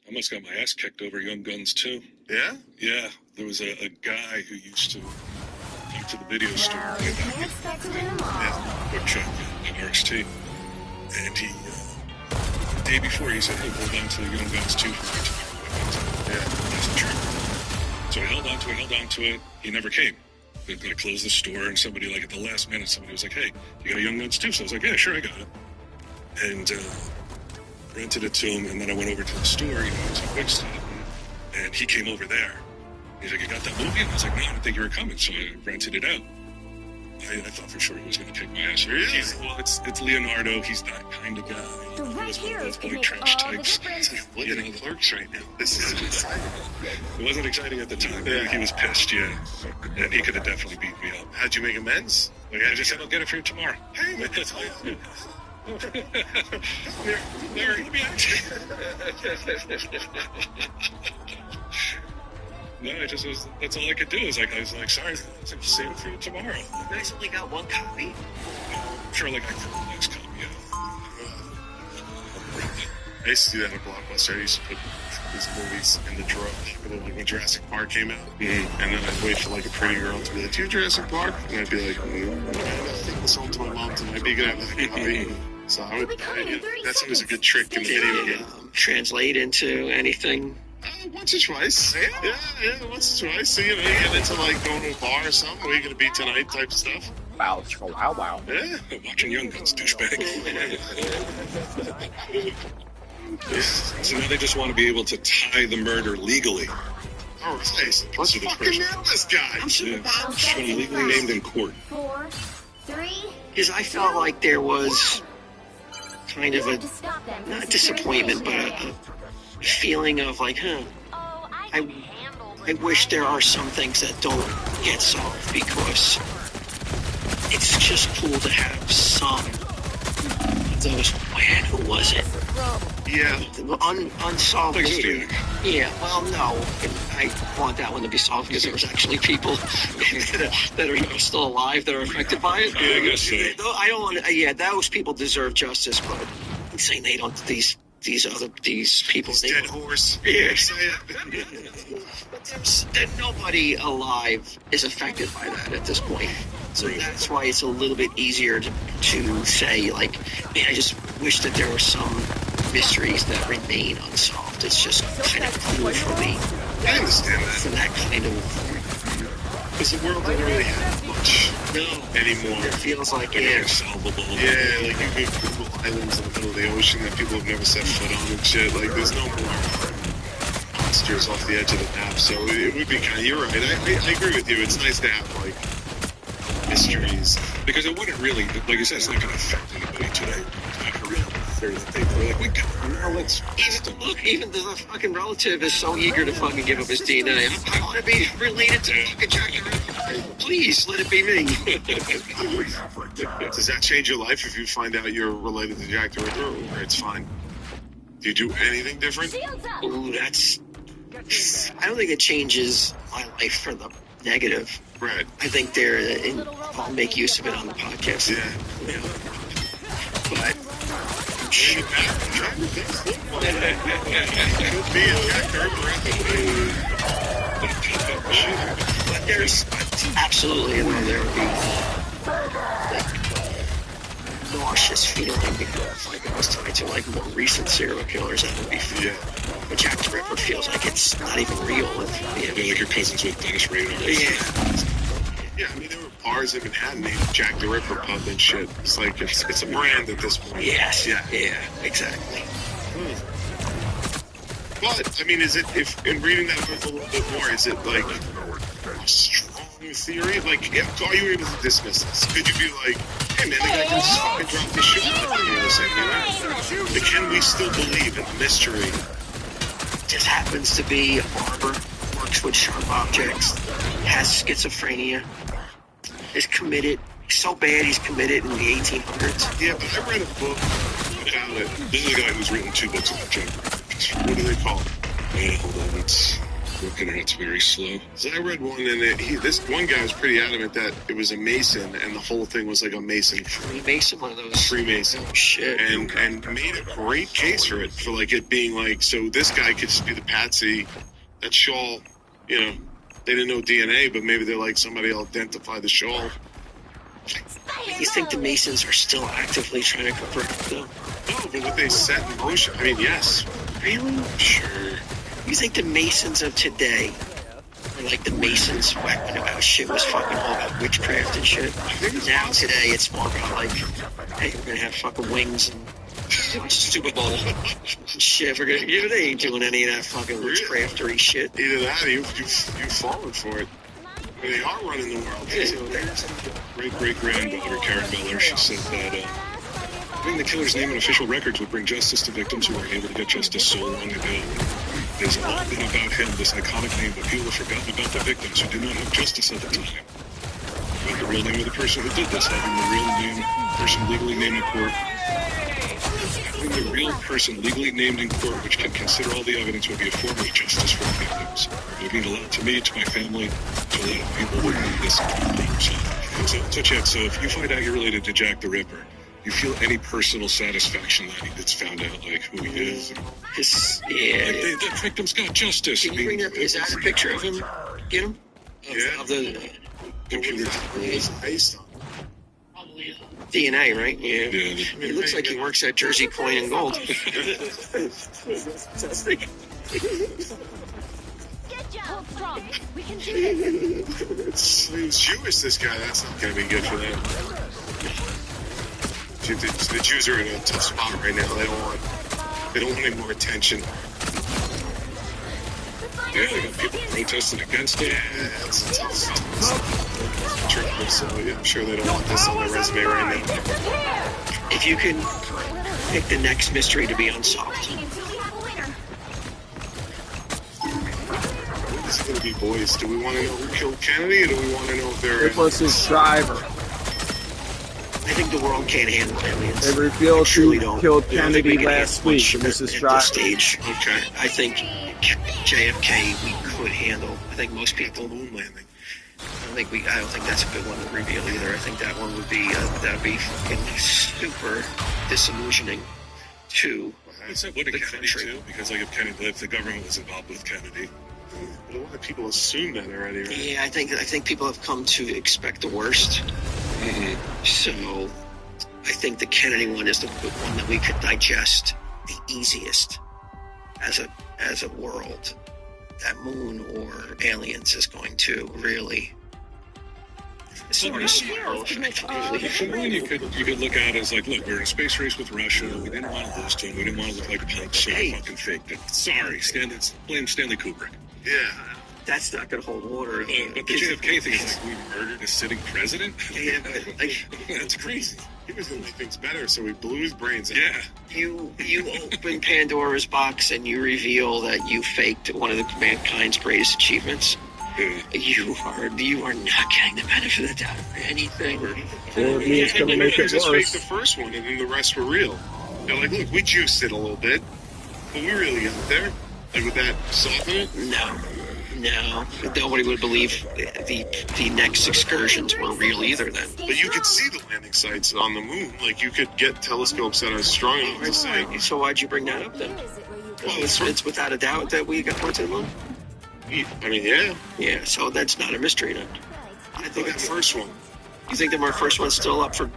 S7: I almost got my ass kicked over Young Guns too.
S3: Yeah?
S7: Yeah, there was a guy who used to come to the video store and quick check at RXT. And he, the day before, he said, hey, hold on to the Young Guns 2 for me tomorrow. Yeah, that's true. So I held on to it. He never came. I closed the store, and somebody, like, at the last minute, somebody was like, hey, you got a Young Guns 2? So I was like, yeah, sure, I got it. And rented it to him, and then I went over to the store, you know, to quick stop, and he came over there. He's like, you got that movie? And I was like, no, I didn't think you were coming, so I rented it out. I thought for sure he was going to kick my ass.
S3: Really?
S7: Well, it's Leonardo. He's that kind of guy.
S2: The
S7: He
S2: right
S7: was one of
S2: heroes
S7: those
S2: can
S7: white
S2: make
S7: trash
S2: all the
S7: types.
S2: difference.
S3: Look at the Clerks right now. This is exciting.
S7: It wasn't exciting at the time.
S3: Yeah.
S7: He was pissed, yeah. And he could have definitely beat me up.
S3: How'd you make amends?
S7: Like, I just said, I'll get it for you tomorrow. Hey, man, that's all you never give me out. No, I just was, that's all I could do. Is like, I was like, sorry, I'll save it for you tomorrow.
S5: You guys only got one copy?
S7: I'm sure, like, I could the next copy, yeah.
S3: I used to do that at Blockbuster. I used to put these movies in the drawer. Like when Jurassic Park came out. And then I'd wait for like a pretty girl to be like, do you Jurassic Park? And I'd be like, I'm gonna take this home to my mom tonight. Maybe you can have that copy. So that's always a good trick in the video game.
S5: Translate into anything?
S3: Once or twice. Yeah, once or twice. So, you get into like going to a bar or something. Where you gonna be tonight type stuff.
S6: Wow, wow.
S3: Yeah.
S7: Watching Young Guns, douchebag. So now they just want to be able to tie the murder legally.
S3: Oh, nice. Let's fucking nail this guy.
S7: Shown legally named in court.
S2: 4, 3.
S5: Because I felt like there was kind of a,
S2: To stop them from
S5: not
S2: securing the
S5: disappointment, but
S2: mission area.
S5: a feeling of like, I wish there are some things that don't get solved because it's just cool to have some of those. Man, who was it?
S3: Yeah.
S5: Unsolved
S7: Thanks,
S5: mystery.
S7: Jack.
S5: Yeah, well, no. I want that one to be solved because there was actually people that are still alive that are affected by it.
S7: Yeah, I guess so.
S5: I don't want to. Yeah, those people deserve justice, but I'm saying they don't. These people. They
S3: Dead
S5: don't.
S3: horse.
S5: Yeah.
S3: Say it.
S5: That nobody alive is affected by that at this point. So that's why it's a little bit easier to say, like, man, I just wish that there were some mysteries that remain unsolved. It's just kind of cool for me.
S3: I understand that.
S5: For that kind of...
S3: Because the world doesn't really have much anymore.
S5: It feels like,
S7: Unsolvable.
S3: Yeah, like you get Google islands in the middle of the ocean that people have never set foot on and shit. Like, there's no more monsters off the edge of the map. So it would be kind of... You're right. I agree with you. It's nice to have, like, mysteries.
S7: Because it wouldn't really, like you said, it's not going to affect anybody today. It's not going to really matter that they're like, we got it. Now let's
S5: even the fucking relative is so eager to fucking give up his DNA. I want to be related to fucking Jack the Ripper. Please, let it be me.
S3: Does that change your life if you find out you're related to Jack the Ripper, or it's fine? Do you do anything different?
S5: Ooh, that's... I don't think it changes my life for the negative.
S3: Right.
S5: I think I'll make use of it on the podcast.
S3: Yeah.
S5: But...
S3: Could be a Jack the Ripper
S5: But there's absolutely, there would be like nauseous feeling if like it was tied to like more recent serial killers. That would be fun.
S3: Yeah.
S5: But Jack the Ripper feels like it's not even real.
S7: They're like your cousins with Dennis Rader.
S3: Yeah, I mean, there were bars in Manhattan named Jack the Ripper Pub and shit. It's like, it's a brand at this point.
S5: Yes.
S3: Yeah.
S5: Yeah, exactly.
S3: But, I mean, is it, if in reading that book a little bit more, is it like a strong theory? Like, are you able to dismiss this? Could you be like, hey man, the guy can just fucking drop this shit off on you or something? But can we still believe in the mystery?
S5: Just happens to be a barber, works with sharp objects, has schizophrenia, is committed. He's so bad he's committed in the 1800s.
S3: Yeah, but I read a book about it.
S7: This is a guy who's written 2 books about Jack the Ripper.
S3: What do they call it?
S7: Hold on, it's working out. It's very slow.
S3: So I read one, and this one guy was pretty adamant that it was a Mason, and the whole thing was like a Mason.
S5: Freemason, one of those.
S3: Freemason.
S5: Oh, shit.
S3: And made a great case for it, for like it being like, so this guy could just be the patsy. That shawl, they didn't know DNA, but maybe they're like, somebody will identify the shawl.
S5: You think the Masons are still actively trying to cover it up, though?
S3: No, but what they set in motion, I mean, yes.
S5: Really?
S3: Sure.
S5: You think the Masons of today are like the Masons back when how shit was fucking all about witchcraft and shit? Now, today, it's more about like, hey, we're gonna have fucking wings and Super Bowl shit. They ain't doing any of that fucking witchcraftery shit.
S3: Either that or you've fallen for it. They are running the world.
S7: Great-great-granddaughter, Karen Miller, she said that having the killer's name in official records would bring justice to victims who weren't able to get justice so long ago. It's all been about him, this iconic name, but people have forgotten about the victims who did not have justice at the time. About the real name of the person who did this, having the real name, person legally named in court. Having the real person legally named in court, which can consider all the evidence, would be a form of justice for the victims. It would mean a lot to me, to my family, to a lot of people who need this. So if you find out you're related to Jack the Ripper, you feel any personal satisfaction that it's found out like who he is?
S5: Yeah.
S7: That victim's got justice.
S5: Can you bring up? Is that a picture of him? Get him?
S3: Yeah.
S5: Of the
S7: Computer.
S3: It's based on.
S5: DNA, right? Yeah.
S7: Yeah.
S5: It looks like he works at Jersey Coin and Gold.
S2: Good job. Hold strong. We can do this.
S3: He's Jewish, this guy. That's not going to be good for them. The Jews are in a tough spot right now. They don't want any more attention.
S7: Yeah, they got people protesting against it.
S3: Yeah, it's a tough trip. So yeah, I'm sure they don't want this on their resume right now.
S5: If you can pick the next mystery to be unsolved.
S2: Until we have a winner.
S3: It's going to be boys. Do we want to know who killed Kennedy, or do we want to know if they're...
S6: It was his driver.
S5: I think the world can't handle aliens.
S6: They revealed
S5: Truly
S6: who
S5: don't.
S6: killed
S5: I don't think we
S6: Kennedy
S5: can
S6: last
S5: handle
S6: week.
S5: much
S6: It was his
S5: at
S6: driver.
S5: this stage.
S3: Okay.
S5: I think JFK we could handle. I think most people.
S3: Moon landing.
S5: I don't think that's a good one to reveal either. I think that one would be that'd be fucking super disillusioning to
S7: What's that? What
S5: the
S7: did Kennedy
S5: country.
S7: do? Because like if Kennedy lived, the government was involved with Kennedy.
S3: But a lot of people assume that already, right?
S5: Yeah, I think people have come to expect the worst. So I think the Kennedy one is the one that we could digest the easiest as a world. That moon or aliens is going to really sort of spiral effectively.
S7: The moon you could look at as like, look, we're in a space race with Russia. We didn't want to lose to them. We didn't want to look like a punk, so we fucking faked it. Sorry, blame Stanley Kubrick.
S3: Yeah.
S5: That's not going to hold water.
S7: But the JFK thing is like, we murdered a sitting president?
S5: Yeah, but like,
S7: That's crazy.
S3: He was going to make things better, so he blew his brains out.
S7: Yeah.
S5: you open Pandora's box and you reveal that you faked one of mankind's greatest achievements. You are not getting the benefit of the doubt for anything.
S6: Well, he's going to make it
S3: just faked
S6: worse.
S3: the first one, and then the rest were real. They're like, look, we juiced it a little bit, but we really got there. Like, would that soften it?
S5: No, nobody would believe the next excursions were real either then.
S3: But you could see the landing sites on the moon. Like, you could get telescopes that are strong enough to say...
S5: So why'd you bring that up then?
S3: Well,
S5: It's without a doubt that we got went to the moon.
S3: I mean, yeah.
S5: Yeah, so that's not a mystery then. I think
S3: But that first one.
S5: You think that our first one's still up for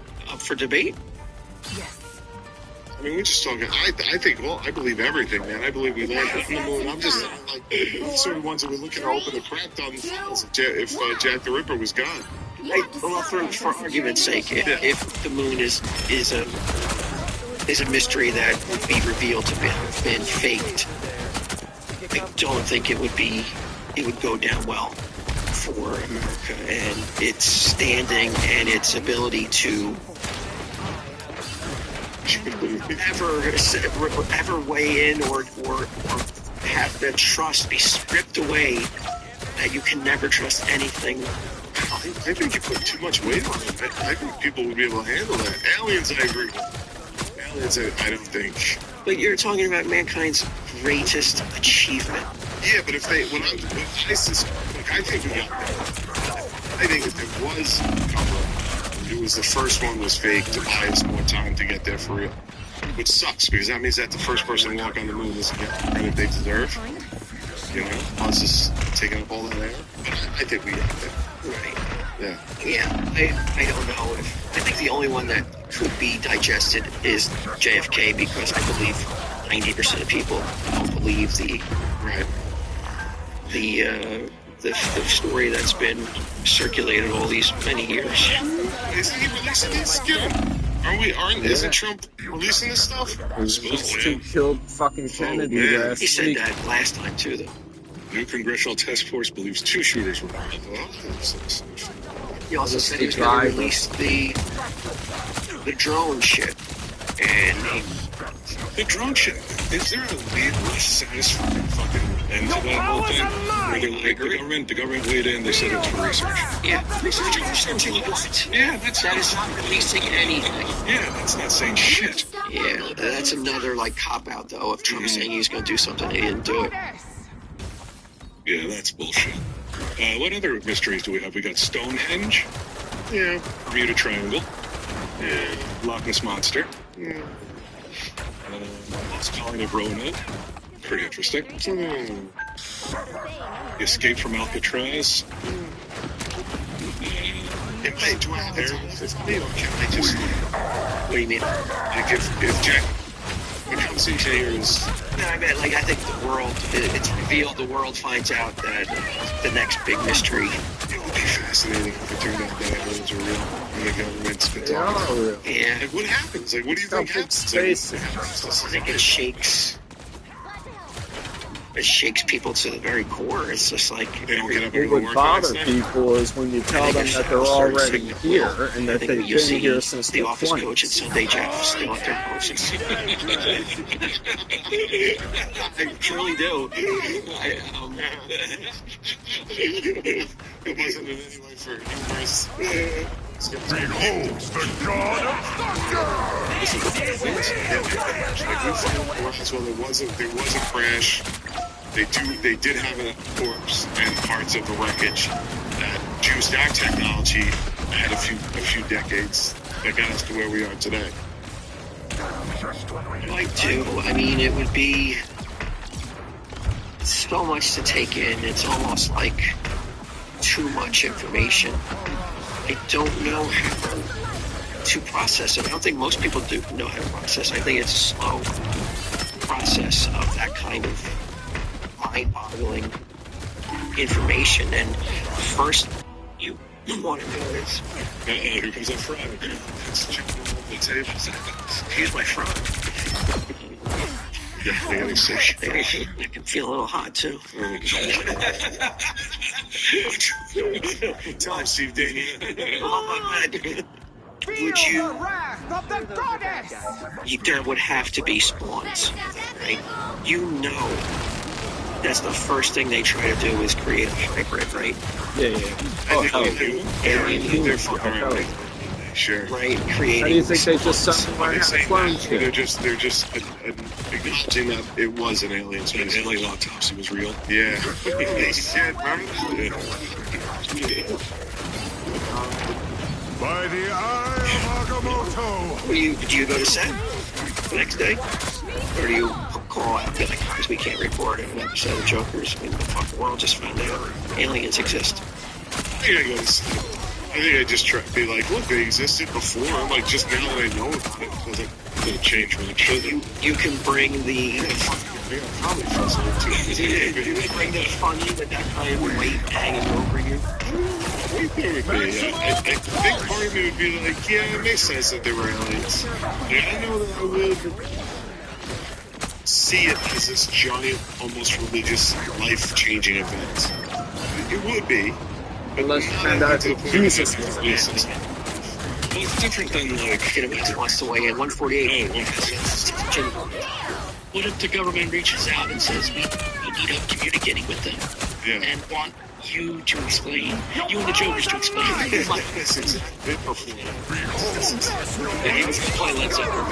S5: debate?
S3: I mean, we're just talking... I think, well, I believe everything, man. I believe we landed on the moon. I'm just like... These are the ones that we're looking to open the crack on the files if Jack the Ripper was gone.
S5: Well, for argument's sake, if the moon is a mystery that would be revealed to have been faked, I don't think it would go down well for America and its standing and its ability to ever weigh in or have the trust be stripped away that you can never trust anything.
S3: I think you put too much weight on it. I think people would be able to handle that. Aliens, I agree. Aliens, I don't think.
S5: But you're talking about mankind's greatest achievement.
S3: Yeah, but if ISIS, look, I think we got there. I think if there was cover, it was the first one was fake to buy us more time to get there for real. Which sucks, because that means that the first person to walk on the moon doesn't get the credit they deserve. You know, us just taking up all that air. But I think we got there.
S5: Right.
S3: Yeah.
S5: I don't know I think the only one that could be digested is JFK because I believe 90% of people don't believe the story that's been circulated all these many years.
S3: Isn't he releasing these? Isn't Trump releasing this stuff?
S6: Who killed fucking Kennedy
S3: man.
S6: last
S5: He said
S6: week.
S5: that last time too, though.
S7: New congressional task force believes 2 shooters were involved.
S5: He also said he was going to release the drone shit. And
S7: The drone shit. Is there a less satisfying fucking end to that whole thing? Where they're like, the government weighed in, they said it's for research.
S5: yeah, what?
S7: Yeah,
S5: That is not releasing anything.
S7: yeah, that's not saying shit.
S5: Yeah, that's another like cop out though of Trump saying he's going to do something, he didn't do it.
S7: Yeah, that's bullshit. What other mysteries do we have? We got Stonehenge.
S3: Yeah.
S7: Bermuda Triangle. Loch Ness Monster. Lost Colony of Roanoke. Pretty interesting. Escape from Alcatraz.
S3: It may do have a time. Can I just...
S5: What do you mean?
S3: Like, if Jack... What comes here is...
S5: No, I meant, like, I think the world, it's revealed, the world finds out that the next big mystery.
S3: It would be fascinating if it turned out that aliens are real and the government's been
S6: They are
S3: talking.
S6: real.
S5: Yeah.
S3: Like, what happens? Like, what do you think happens?
S6: Space.
S3: Like,
S5: I think it shakes. It shakes people to the very core. It's just like
S3: They don't get up
S6: What
S3: and go
S6: would
S3: to work
S6: bother
S3: the next day.
S6: people is when you tell them that they're already here and that they've been here since
S5: the
S6: the
S5: office coach at
S6: 20s.
S5: Sunday Jeff still out there posting. I truly do.
S3: It wasn't in any way for humorous.
S8: Beholds the god of thunder!
S3: Like we found as well, there was a crash. They did have a corpse and parts of the wreckage that used our technology had a few decades that got us to where we are today.
S5: Like too. I mean, it would be so much to take in. It's almost like too much information. I don't know how to process it. I don't think most people do know how to process. I think it's a slow process of that kind of mind-boggling information. And first, you want to know is,
S3: Here comes that frog. It's chicken on the table.
S5: here's my frog.
S3: Yeah, they're getting sick.
S5: I can feel a little hot too.
S3: Tell him, SteveDave.
S5: Oh my God. Would you? There would have to be spawns, right? You know, that's the first thing they try to do is create a hybrid, right?
S6: Yeah. Oh, hell yeah.
S3: They're fucking around. Sure.
S5: Right, creating.
S6: How do you think they just suddenly learned how to
S3: Saying
S6: clone
S3: that,
S6: shit?
S3: they're just acknowledging that it was an alien
S7: An
S3: space.
S7: alien autopsy was real.
S3: Yeah. They said, remember that?
S8: By the eye of Agamotto!
S5: Do you go to set the next day, or do you call out and be like, guys, we can't report an episode of Jokers? I mean, the fucking world just found out aliens exist.
S3: I think I just try to be like, look, they existed before. Like, just now that I know about it, I was like, it didn't change much.
S5: You can bring the.
S3: Probably feels a little too
S5: You can bring the funny with that kind of weight hanging over you.
S3: I think part of me would be like, yeah, it makes sense that they were aliens. Like, I know that I would see it as this giant, almost religious, life-changing event. It would be.
S6: Unless you find out that Jesus was an alien.
S7: Well, it's different than like.
S5: He wants to weigh in 148. What if the government reaches out and says, we need help communicating with them and want you to explain, you and the Jokers to explain? Like, yeah, he was playing Led Zeppelin.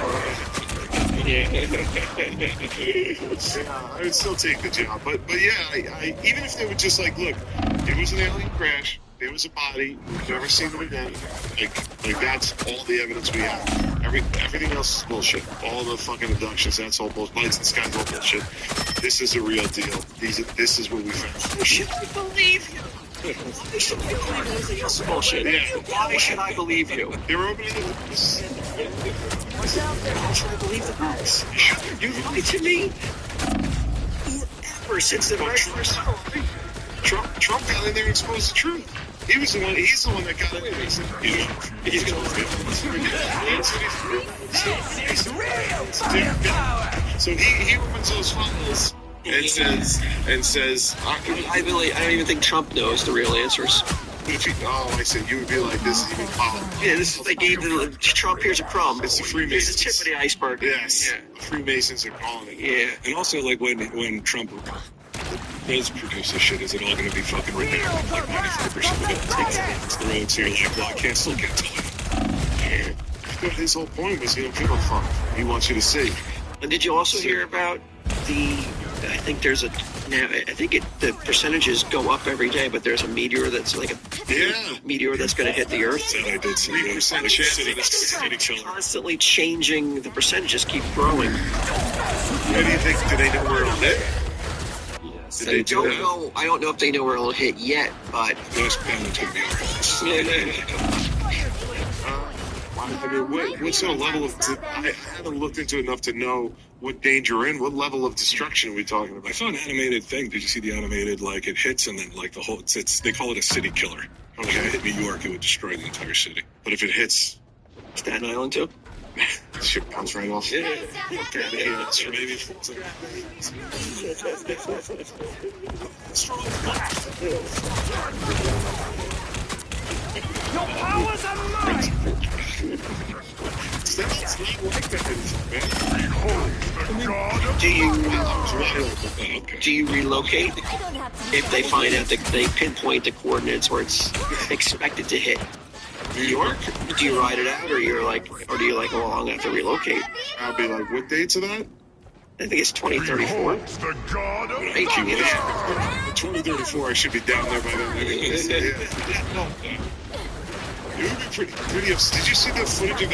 S3: I would still take the job, but yeah, I even if they were just like, look, it was an alien crash, there was a body, we've never seen them again. Like that's all the evidence we have. Everything else is bullshit. All the fucking abductions, that's all bullshit. Lights in the sky's all bullshit. This is a real deal. This is what we found.
S5: Why should I believe you? Why should I believe everything else is bullshit?
S3: Yeah.
S5: Why should I believe you?
S3: They were opening the doors.
S5: Why should I believe the facts? You lied to me forever since the very first time.
S3: Trump got in there and exposed the truth. He's the one that got in there. He's going to So he opens those files and says
S5: I don't even think Trump knows the real answers.
S3: I said you would be like, this is even possible.
S5: Yeah, this is they gave Trump. Here's a crumb.
S3: It's the Freemasons.
S5: It's the tip of the iceberg.
S3: Yes.
S5: Yeah.
S3: The Freemasons are calling it.
S5: Yeah.
S7: And also, like, when Trump does produce this shit, is it all going to be fucking redacted? Like, 95% of it takes the road, so you're like, well, I can't tell you.
S3: Yeah. But his whole point was he don't give a fuck. He wants you to see.
S5: And did you also hear about I think there's the percentages go up every day, but there's a meteor that's like meteor that's going to hit the Earth.
S7: That I did see.
S3: 3% chance that it's
S7: City killer.
S5: Constantly changing, the percentages keep growing.
S3: What do you think? Do they know where it'll hit? Did
S5: They
S3: do
S5: don't
S3: that?
S5: know. I don't know if they know where it'll hit yet, but
S7: Most balance would be ours.
S3: I mean, what sort of level of... I haven't looked into it enough to know what danger we're in. What level of destruction are we talking
S7: I
S3: about?
S7: saw an animated thing. Did you see the animated, like, it hits and then, like, the whole... It's they call it a city killer. Like, if it hit New York, it would destroy the entire city.
S3: But if it hits...
S5: Staten Island too.
S3: Shit bounce right off.
S7: Yeah, it's maybe...
S8: Your powers are mine!
S3: It's not like that, man.
S5: Do you relocate
S2: I don't have to.
S5: if they find out that they pinpoint the coordinates where it's expected to hit? New York? Do you ride it out, or do you like, oh, well, I'm gonna have to relocate?
S3: I'll be like, what dates are that?
S5: I think it's 2034. 18 years.
S3: 2034, I should be down there by then. Anyways. Yeah. It would be pretty upset. Did you see the footage of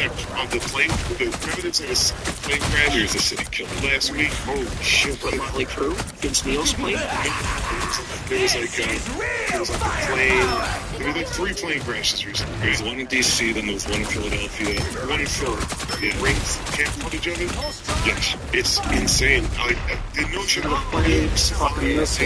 S3: the plane? Remember that's like a plane crash?
S7: Here's the city killer.
S3: Last week? Holy shit.
S5: What, Motley Crue? Vince Neil's plane?
S3: There was like a plane. There were like 3 plane crashes recently.
S7: There was one in D.C., then there was one in Philadelphia.
S3: One in Philly. Yeah. Camp footage of it?
S7: Yes.
S3: It's insane. Like, the notion of a plane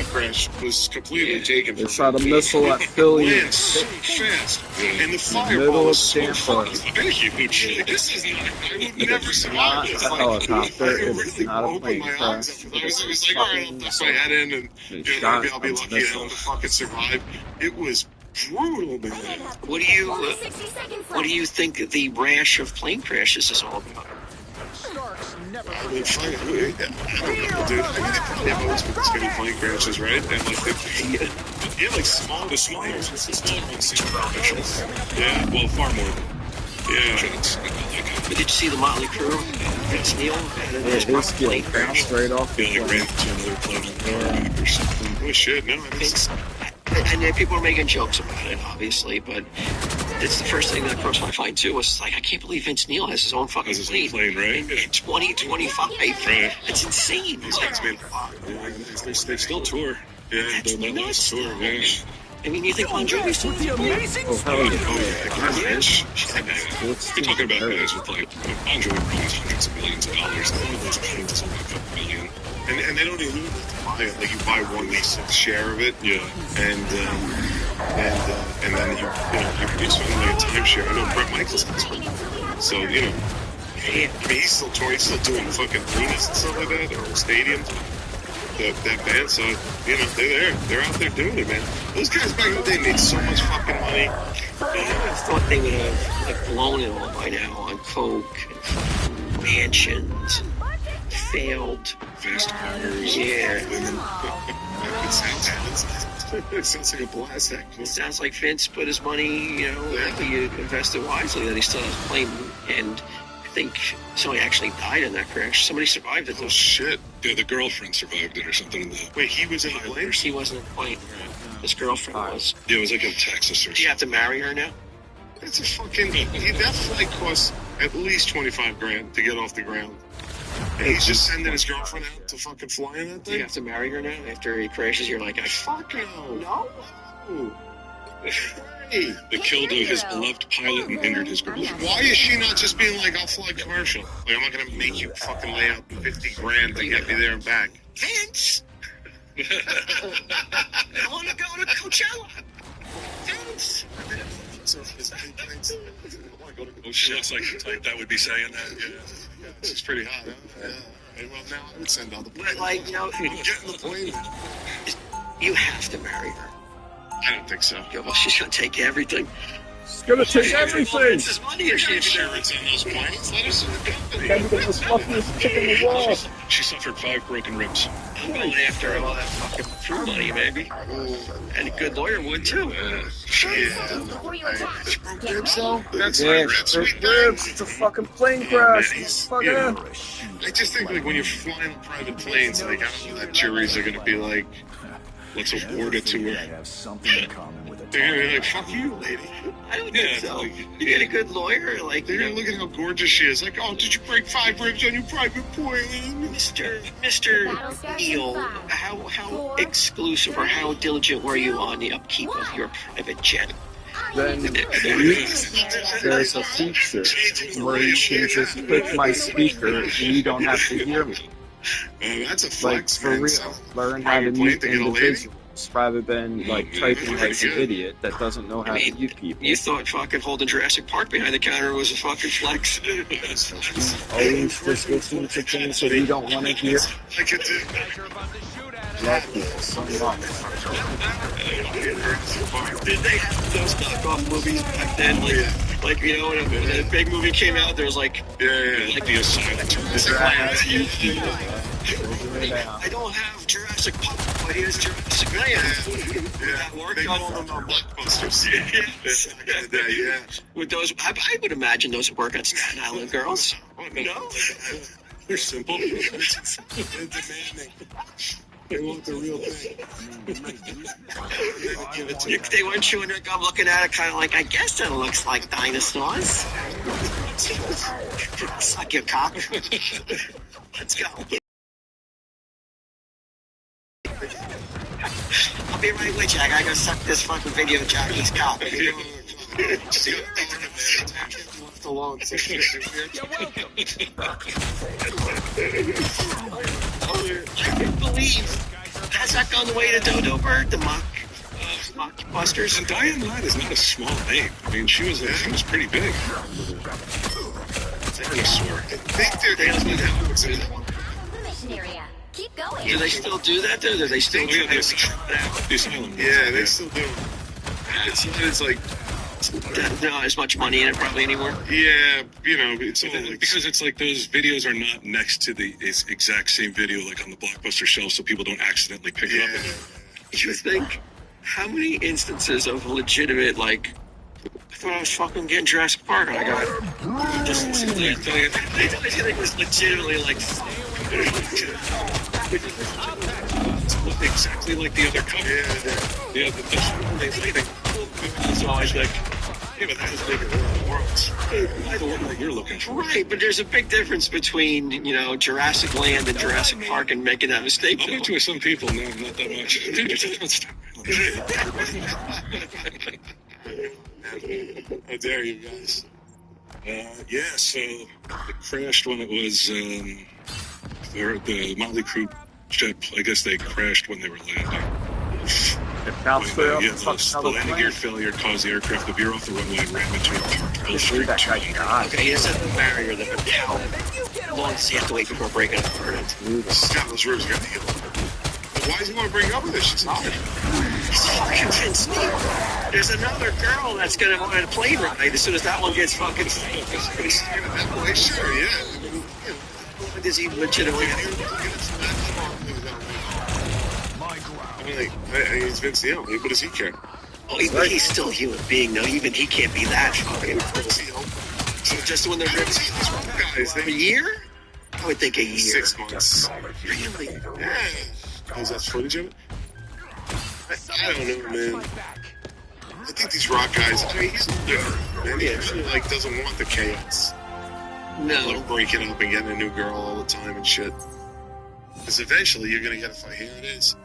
S3: crash was completely taken
S6: They
S3: from
S6: shot a missile at Philly.
S3: Land so fast. And the
S6: middle
S3: fireball
S6: of
S3: was so
S6: Tampa.
S3: fucking huge. This is not... I would never survive this.
S6: Not a helicopter.
S3: I
S6: It is
S3: really
S6: not a
S3: opened
S6: plane
S3: my
S6: crash.
S3: eyes up. I was like, all right, I'll duck my head in and I'll be lucky enough to fucking survive. It was brutal, man.
S5: What do you think the rash of plane crashes is all about?
S3: I mean, fuck, I don't know, dude. I mean, they probably have always been this many plane crashes, right? And like, like small ones seem beneficial. Yeah,
S7: Well, far more than
S3: yeah.
S5: But did you see the Motley Crue? Vince Neil?
S6: His plane crashed straight off the
S7: like ran
S6: plane.
S7: into another plane or something.
S3: Oh shit, no, I didn't.
S5: And then people are making jokes about it, obviously, but it's the first thing that crossed my mind too. Was like, I can't believe Vince Neil has his own fucking
S7: Has his own plane, right?
S5: in 2025.
S7: Right.
S5: It's insane.
S3: These guys made
S7: They still tour.
S3: yeah,
S5: That's
S3: they're not
S5: nuts.
S3: tour, yeah.
S5: I mean, you think Bon Jovi's still
S8: The amazing
S6: Oh, hell yeah.
S3: Oh yeah,
S6: Let's
S7: You're talking about guys with like Bon Jovi probably hundreds of millions of dollars. One of those planes is only a couple million.
S3: and they don't even buy it. Like you buy 1/6 share of it,
S7: Yeah.
S3: and then you spend like a timeshare. I know Brett Michaels has one, so I mean he's still touring, he's still doing fucking arenas and stuff like that, or stadiums. That band, so they're out there doing it, man. Those guys back in the day made so much fucking money.
S5: I thought they would have like blown it all by now on coke, and mansions, and failed.
S7: Fast cars.
S5: Yeah.
S3: It sounds like a blast, actually.
S5: It sounds like Vince put his money, he invested wisely, that he still has a plane. And I think somebody actually died in that crash. Somebody survived it, though.
S3: Oh shit!
S7: Yeah, the girlfriend survived it or something.
S3: Wait, he was in the plane?
S5: He wasn't in the plane. His girlfriend was.
S7: Yeah, it was like in Texas or
S5: Do you have
S7: something.
S5: to marry her now?
S3: That's a fucking. That flight costs at least $25,000 to get off the ground. And he's just sending his girlfriend out to fucking fly in that
S5: Do you
S3: thing?
S5: have to marry her now? After he crashes, you're like,
S3: Fuck no.
S5: no.
S3: Hey,
S7: They killed his beloved pilot and injured his girlfriend.
S3: why is she not just being like, I'll fly commercial? Like, I'm not gonna make you fucking lay out $50,000 to get me there and back.
S5: Vince! I want to go to Coachella. Vince!
S7: Oh, she looks like the type that would be saying that. Yeah.
S3: She's pretty hot, huh? Yeah. Hey, well, now I would send all the
S5: But, like,
S3: I'm getting the plane.
S5: you have to marry her.
S3: I don't think so.
S5: Well, she's going to take everything.
S6: It's gonna take everything.
S5: Vince's money if she
S3: Insurance on those planes. Let us in the company.
S6: Gotta get this luckiest chick in the world.
S7: She suffered 5 broken ribs.
S5: I'm going after all that fucking crew money, baby. And a good lawyer would, too.
S2: Before you attack.
S3: Ribs, though? That's
S6: Yeah,
S3: not
S6: it's
S3: sweet
S6: ribs. It's a fucking plane crash. Fucking
S3: I just think, like, when you're flying private planes, like, I don't know that juries are gonna be like,
S7: let's award it to her.
S8: have something in common with a
S3: They're gonna be like, fuck you, lady.
S5: I don't think so. You get a good lawyer, like,
S3: They're gonna look at how gorgeous she is. Like, oh, did you break 5 ribs on your private plane?
S5: Mr. Neal, how exclusive or how diligent were you on the upkeep of your private jet?
S6: Then there's a feature where you can just click my speaker and you don't have to hear me.
S3: That's a
S6: Like,
S3: flex,
S6: for
S3: man.
S6: real. Learn how to mute individuals rather than, like, typing like an idiot that doesn't know how to mute people.
S5: You thought fucking holding Jurassic Park behind the counter was a fucking flex.
S6: Always just listening to things that you don't want to hear.
S3: I could do.
S6: Love people so much.
S5: Did they have those knockoff movies back then? Like you know, when a big movie came out, there was like,
S3: Like the Asylum.
S5: I don't have Jurassic Park, but here's Jurassic Land. That worked
S3: They
S5: on
S3: call them blockbusters.
S5: Yeah. With those, I would imagine those would work on Staten Island girls. No?
S7: They're simple. They're demanding. They want the real thing.
S5: They weren't chewing their gum, looking at it, kind of like, I guess that looks like dinosaurs. Suck your cock. Let's go. I'll be right with you. I gotta go suck this fucking video jockey's cock.
S3: Alone.
S5: I can't believe. Has that gone the way to Dodo Bird, the mockbusters?
S7: And Diane Ladd is not a small name. I mean, she was pretty big. I swear.
S3: They don't do that.
S2: Mission area. Keep going.
S5: Do they still do that, though? Do they still try to
S7: The Asylum.
S3: Yeah, they still do. It's like,
S5: not as much money in it probably anymore?
S3: yeah, you know, it's all like,
S7: Because it's like those videos are not next to the exact same video like on the Blockbuster shelf, so people don't accidentally pick it up.
S5: You think, how many instances of legitimate, like, I thought I was fucking getting Jurassic Park, and I got just I thought it was legitimately like
S7: Look exactly like the other cover. Yeah,
S5: it's always like,
S7: yeah, but that is bigger worlds. The one that you're looking for.
S5: right, but there's a big difference between, you know, Jurassic Land and Jurassic Park and making that mistake.
S7: I'll bet you with some people, no, not that much. Dude, you're talking about Star
S3: how dare you guys?
S7: Yeah, so it crashed when it was the Motley Crue jet. I guess they crashed when they were landing.
S6: If that's the
S7: The landing gear failure caused the aircraft to veer off the runway and ram into a parked
S6: that guy died.
S5: Okay, it's a barrier that how long does he have to wait before breaking up?
S3: Scott, those ribs are gonna heal. Why does he want to bring up with this? She's hot.
S5: He's fucking Vince Neil. There's another girl that's gonna want to play right as soon as that one gets fucking.
S3: Sure, yeah.
S5: Does he legitimately have?
S3: I mean, he's Vince Neil. What does he care?
S5: Oh, he's still a human being, though. Even he can't be that fucking. So just when they're
S3: Guys,
S5: a year? I would think a year.
S3: 6 months.
S5: Really?
S3: Yeah. Oh, is that footage of it? I don't know, man. I think these rock guys, I mean, he's different, man. He actually, like, doesn't want the chaos.
S5: No.
S3: Like, breaking up and getting a new girl all the time and shit. Because eventually you're gonna get a fight. Here it is.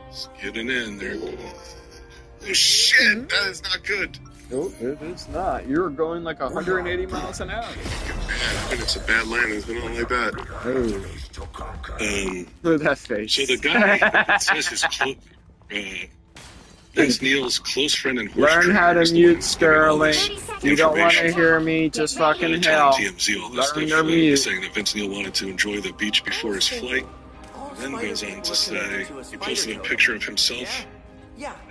S7: Just getting in there.
S3: Oh, shit! That is not good.
S6: Nope, it is not. You're going like 180 miles an hour.
S3: Bad. It's a bad landing. It's been on like that.
S6: Look at that face.
S7: So the guy that says his Vince Neil's close friend and horse
S6: Learn how to
S7: trainer is the
S6: mute,
S7: one giving all
S6: Sterling.
S7: this
S6: You don't want to
S7: information.
S6: hear me, just fucking hell.
S7: TMZ, all this
S6: Learn
S7: stuff,
S6: to mute.
S7: saying that Vince Neil wanted to enjoy the beach before his flight. Then goes on to say he posted a picture of himself.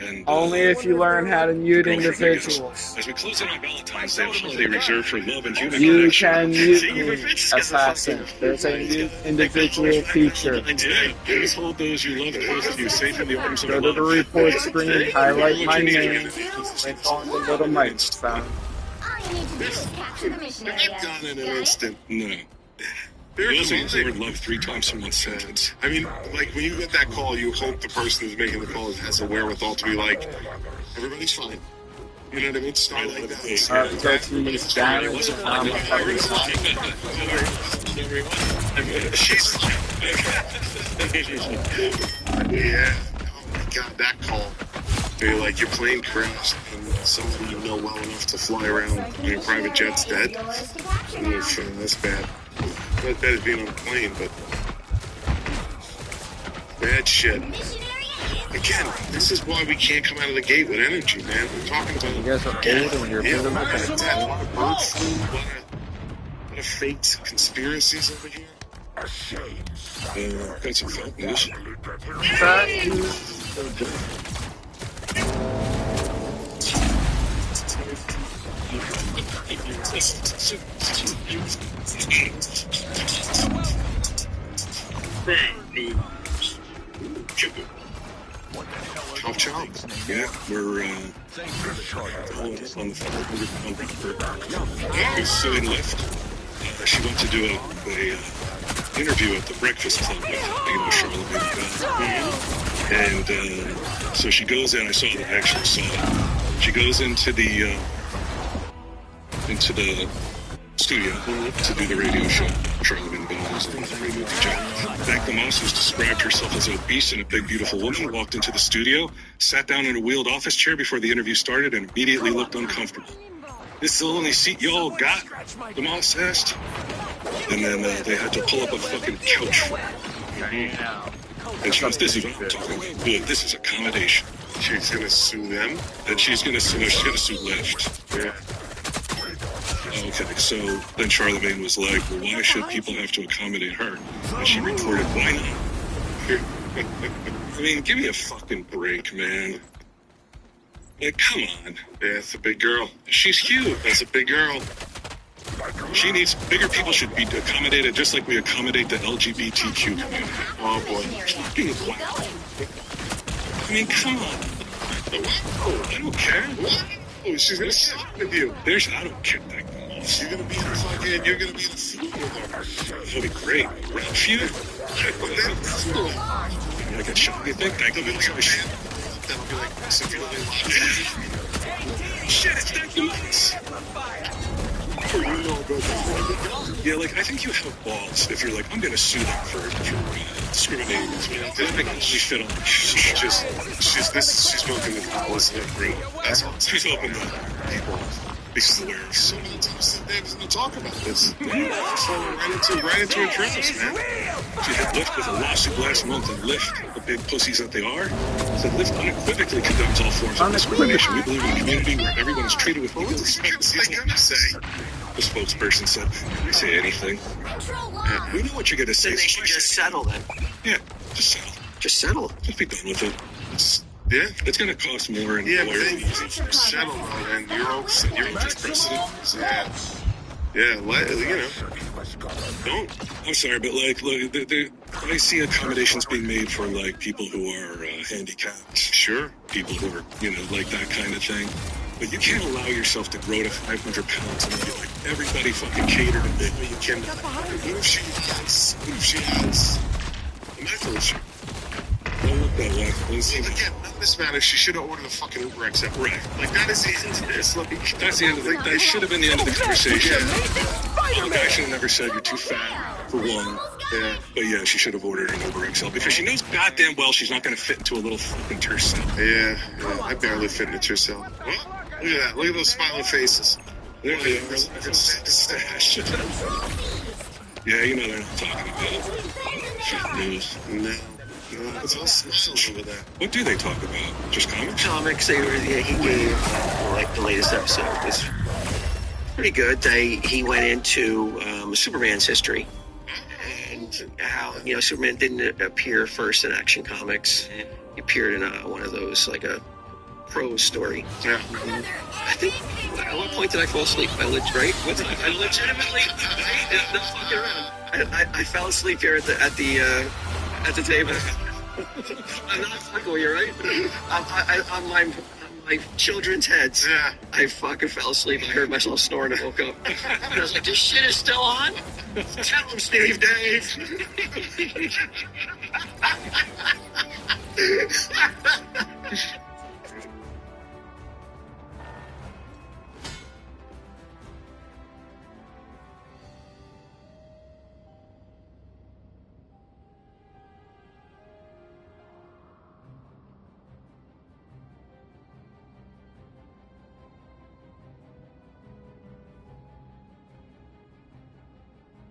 S7: And,
S6: Only if you learn how to mute
S7: girlfriend, I guess.
S6: individuals.
S7: As we close in on Valentine's Day, a holiday reserved for love and human
S6: You
S7: connection.
S6: can mute me, assassin. There's a mute individual feature.
S7: Please hold those you love close to you, safe in the arms of
S6: Go to the
S7: love.
S6: report screen, highlight my name, click on the little microphone.
S2: All you need to do is capture the mission
S3: They're
S2: area.
S3: done in an
S2: Got it?
S3: instant.
S7: No. Using the word love 3 times in one sentence.
S3: I mean, like, when you get that call, you hope the person who's making the call has the wherewithal to be like, everybody's fine. You know what I mean? Start like that.
S6: Turkey's damage. I'm a fucking
S3: She's yeah. Oh my god, that call. They're like, your plane crashed and someone you know well enough to fly around in your private jet's dead. Oof, that's bad. Not bad as being on a plane, but bad shit. Again, this is why we can't come out of the gate with energy, man. We're talking about
S6: You guys are old and you're
S3: yeah,
S6: feeling
S3: what
S6: like
S3: a bird flu, what a fake conspiracies over here.
S7: Got some felt news.
S3: Chop chop.
S7: Yeah, we're on the 400-pound rocker. Who's sitting left. She went to do a interview at the Breakfast Club with Charlemagne Bell. And so she goes in. I saw it. I actually saw it. She goes into the studio to do the radio show. Charlemagne Bell was the radio DJ. Magda Moss, who's described herself as obese and a big, beautiful woman, walked into the studio, sat down in a wheeled office chair before the interview started, and immediately looked uncomfortable. "This is the only seat y'all got?" the Moss asked. And then they had to pull up a fucking couch for her. And she goes, "This is what I'm talking about. Good, this is accommodation."
S3: She's gonna sue them?
S7: And she's gonna sue Lyft.
S3: Yeah.
S7: Okay, so then Charlemagne was like, "Well, why should people have to accommodate her?" And she retorted, "Why not?" I mean, give me a fucking break, man. Like, come on.
S3: Yeah, it's a big girl.
S7: She's cute.
S3: That's a big girl.
S7: She needs, bigger people should be accommodated just like we accommodate the LGBTQ community.
S3: Oh, boy.
S7: Fucking wow. I mean, come on. I don't care.
S3: Oh, she's gonna sit with you.
S7: I don't care.
S3: You're gonna be in the fucking, you're gonna be in the feud with her.
S7: That'll be great. Rap feud? I get shot, you think?
S3: That'll be like severely
S7: shit, it's that nice. Yeah, like, I think you have balls if you're like, I'm gonna sue them for discriminating. They make me fit on.
S3: She's smoking the balls in the room. That's all.
S7: She's open to people. This is hilarious.
S3: So many times that Dave doesn't talk about this. Right into her dreams, man.
S7: She had Lyft with a lawsuit last month, and Lyft, the big pussies that they are, said Lyft unequivocally condemns all forms of discrimination. We believe in a community where everyone is treated with equal respect.
S3: What's they gonna say?
S7: The spokesperson said, "They say anything. Yeah, we know what you're gonna say."
S5: Then they should just settle then.
S7: Yeah, just settle.
S5: Just settle.
S7: Just be done with it. It's going to cost more. And
S3: yeah, but then you settle, and you're just precedent. Yeah, don't.
S7: I'm sorry, but like, look, I see accommodations being made for like people who are handicapped.
S3: Sure.
S7: People who are, like that kind of thing. But you can't allow yourself to grow to 500 pounds and be like, everybody fucking catered to me. You can't. What if she has a medical issue? Don't look that way.
S3: Again, none of this matters. She should have ordered a fucking Uber XL. Right. Like, that is the end of this.
S7: That's the end of it. That should have been the end of the conversation. The guy should have never said you're too fat, for one. Yeah. But yeah, she should have ordered an Uber XL because she knows goddamn well she's not going to fit into a little fucking tercel.
S3: Yeah, I barely fit in a tercel. Look at that. Look at those smiling faces.
S7: There they are. Stash. Yeah, they're not talking about fat news.
S3: No. It's all smiles over there.
S7: What do they talk about? Just comics?
S5: Comics. He gave the latest episode was pretty good. He went into Superman's history and how Superman didn't appear first in Action Comics. He appeared in one of those, like a prose story.
S3: Yeah.
S5: I think at what point did I fall asleep? I legitimately no fucking around. I fell asleep here at the table. I'm not fucking with you, right? On my my children's heads.
S3: Yeah.
S5: I fucking fell asleep. I heard myself snoring and woke up. And I was like, this shit is still on? Tell him, SteveDave.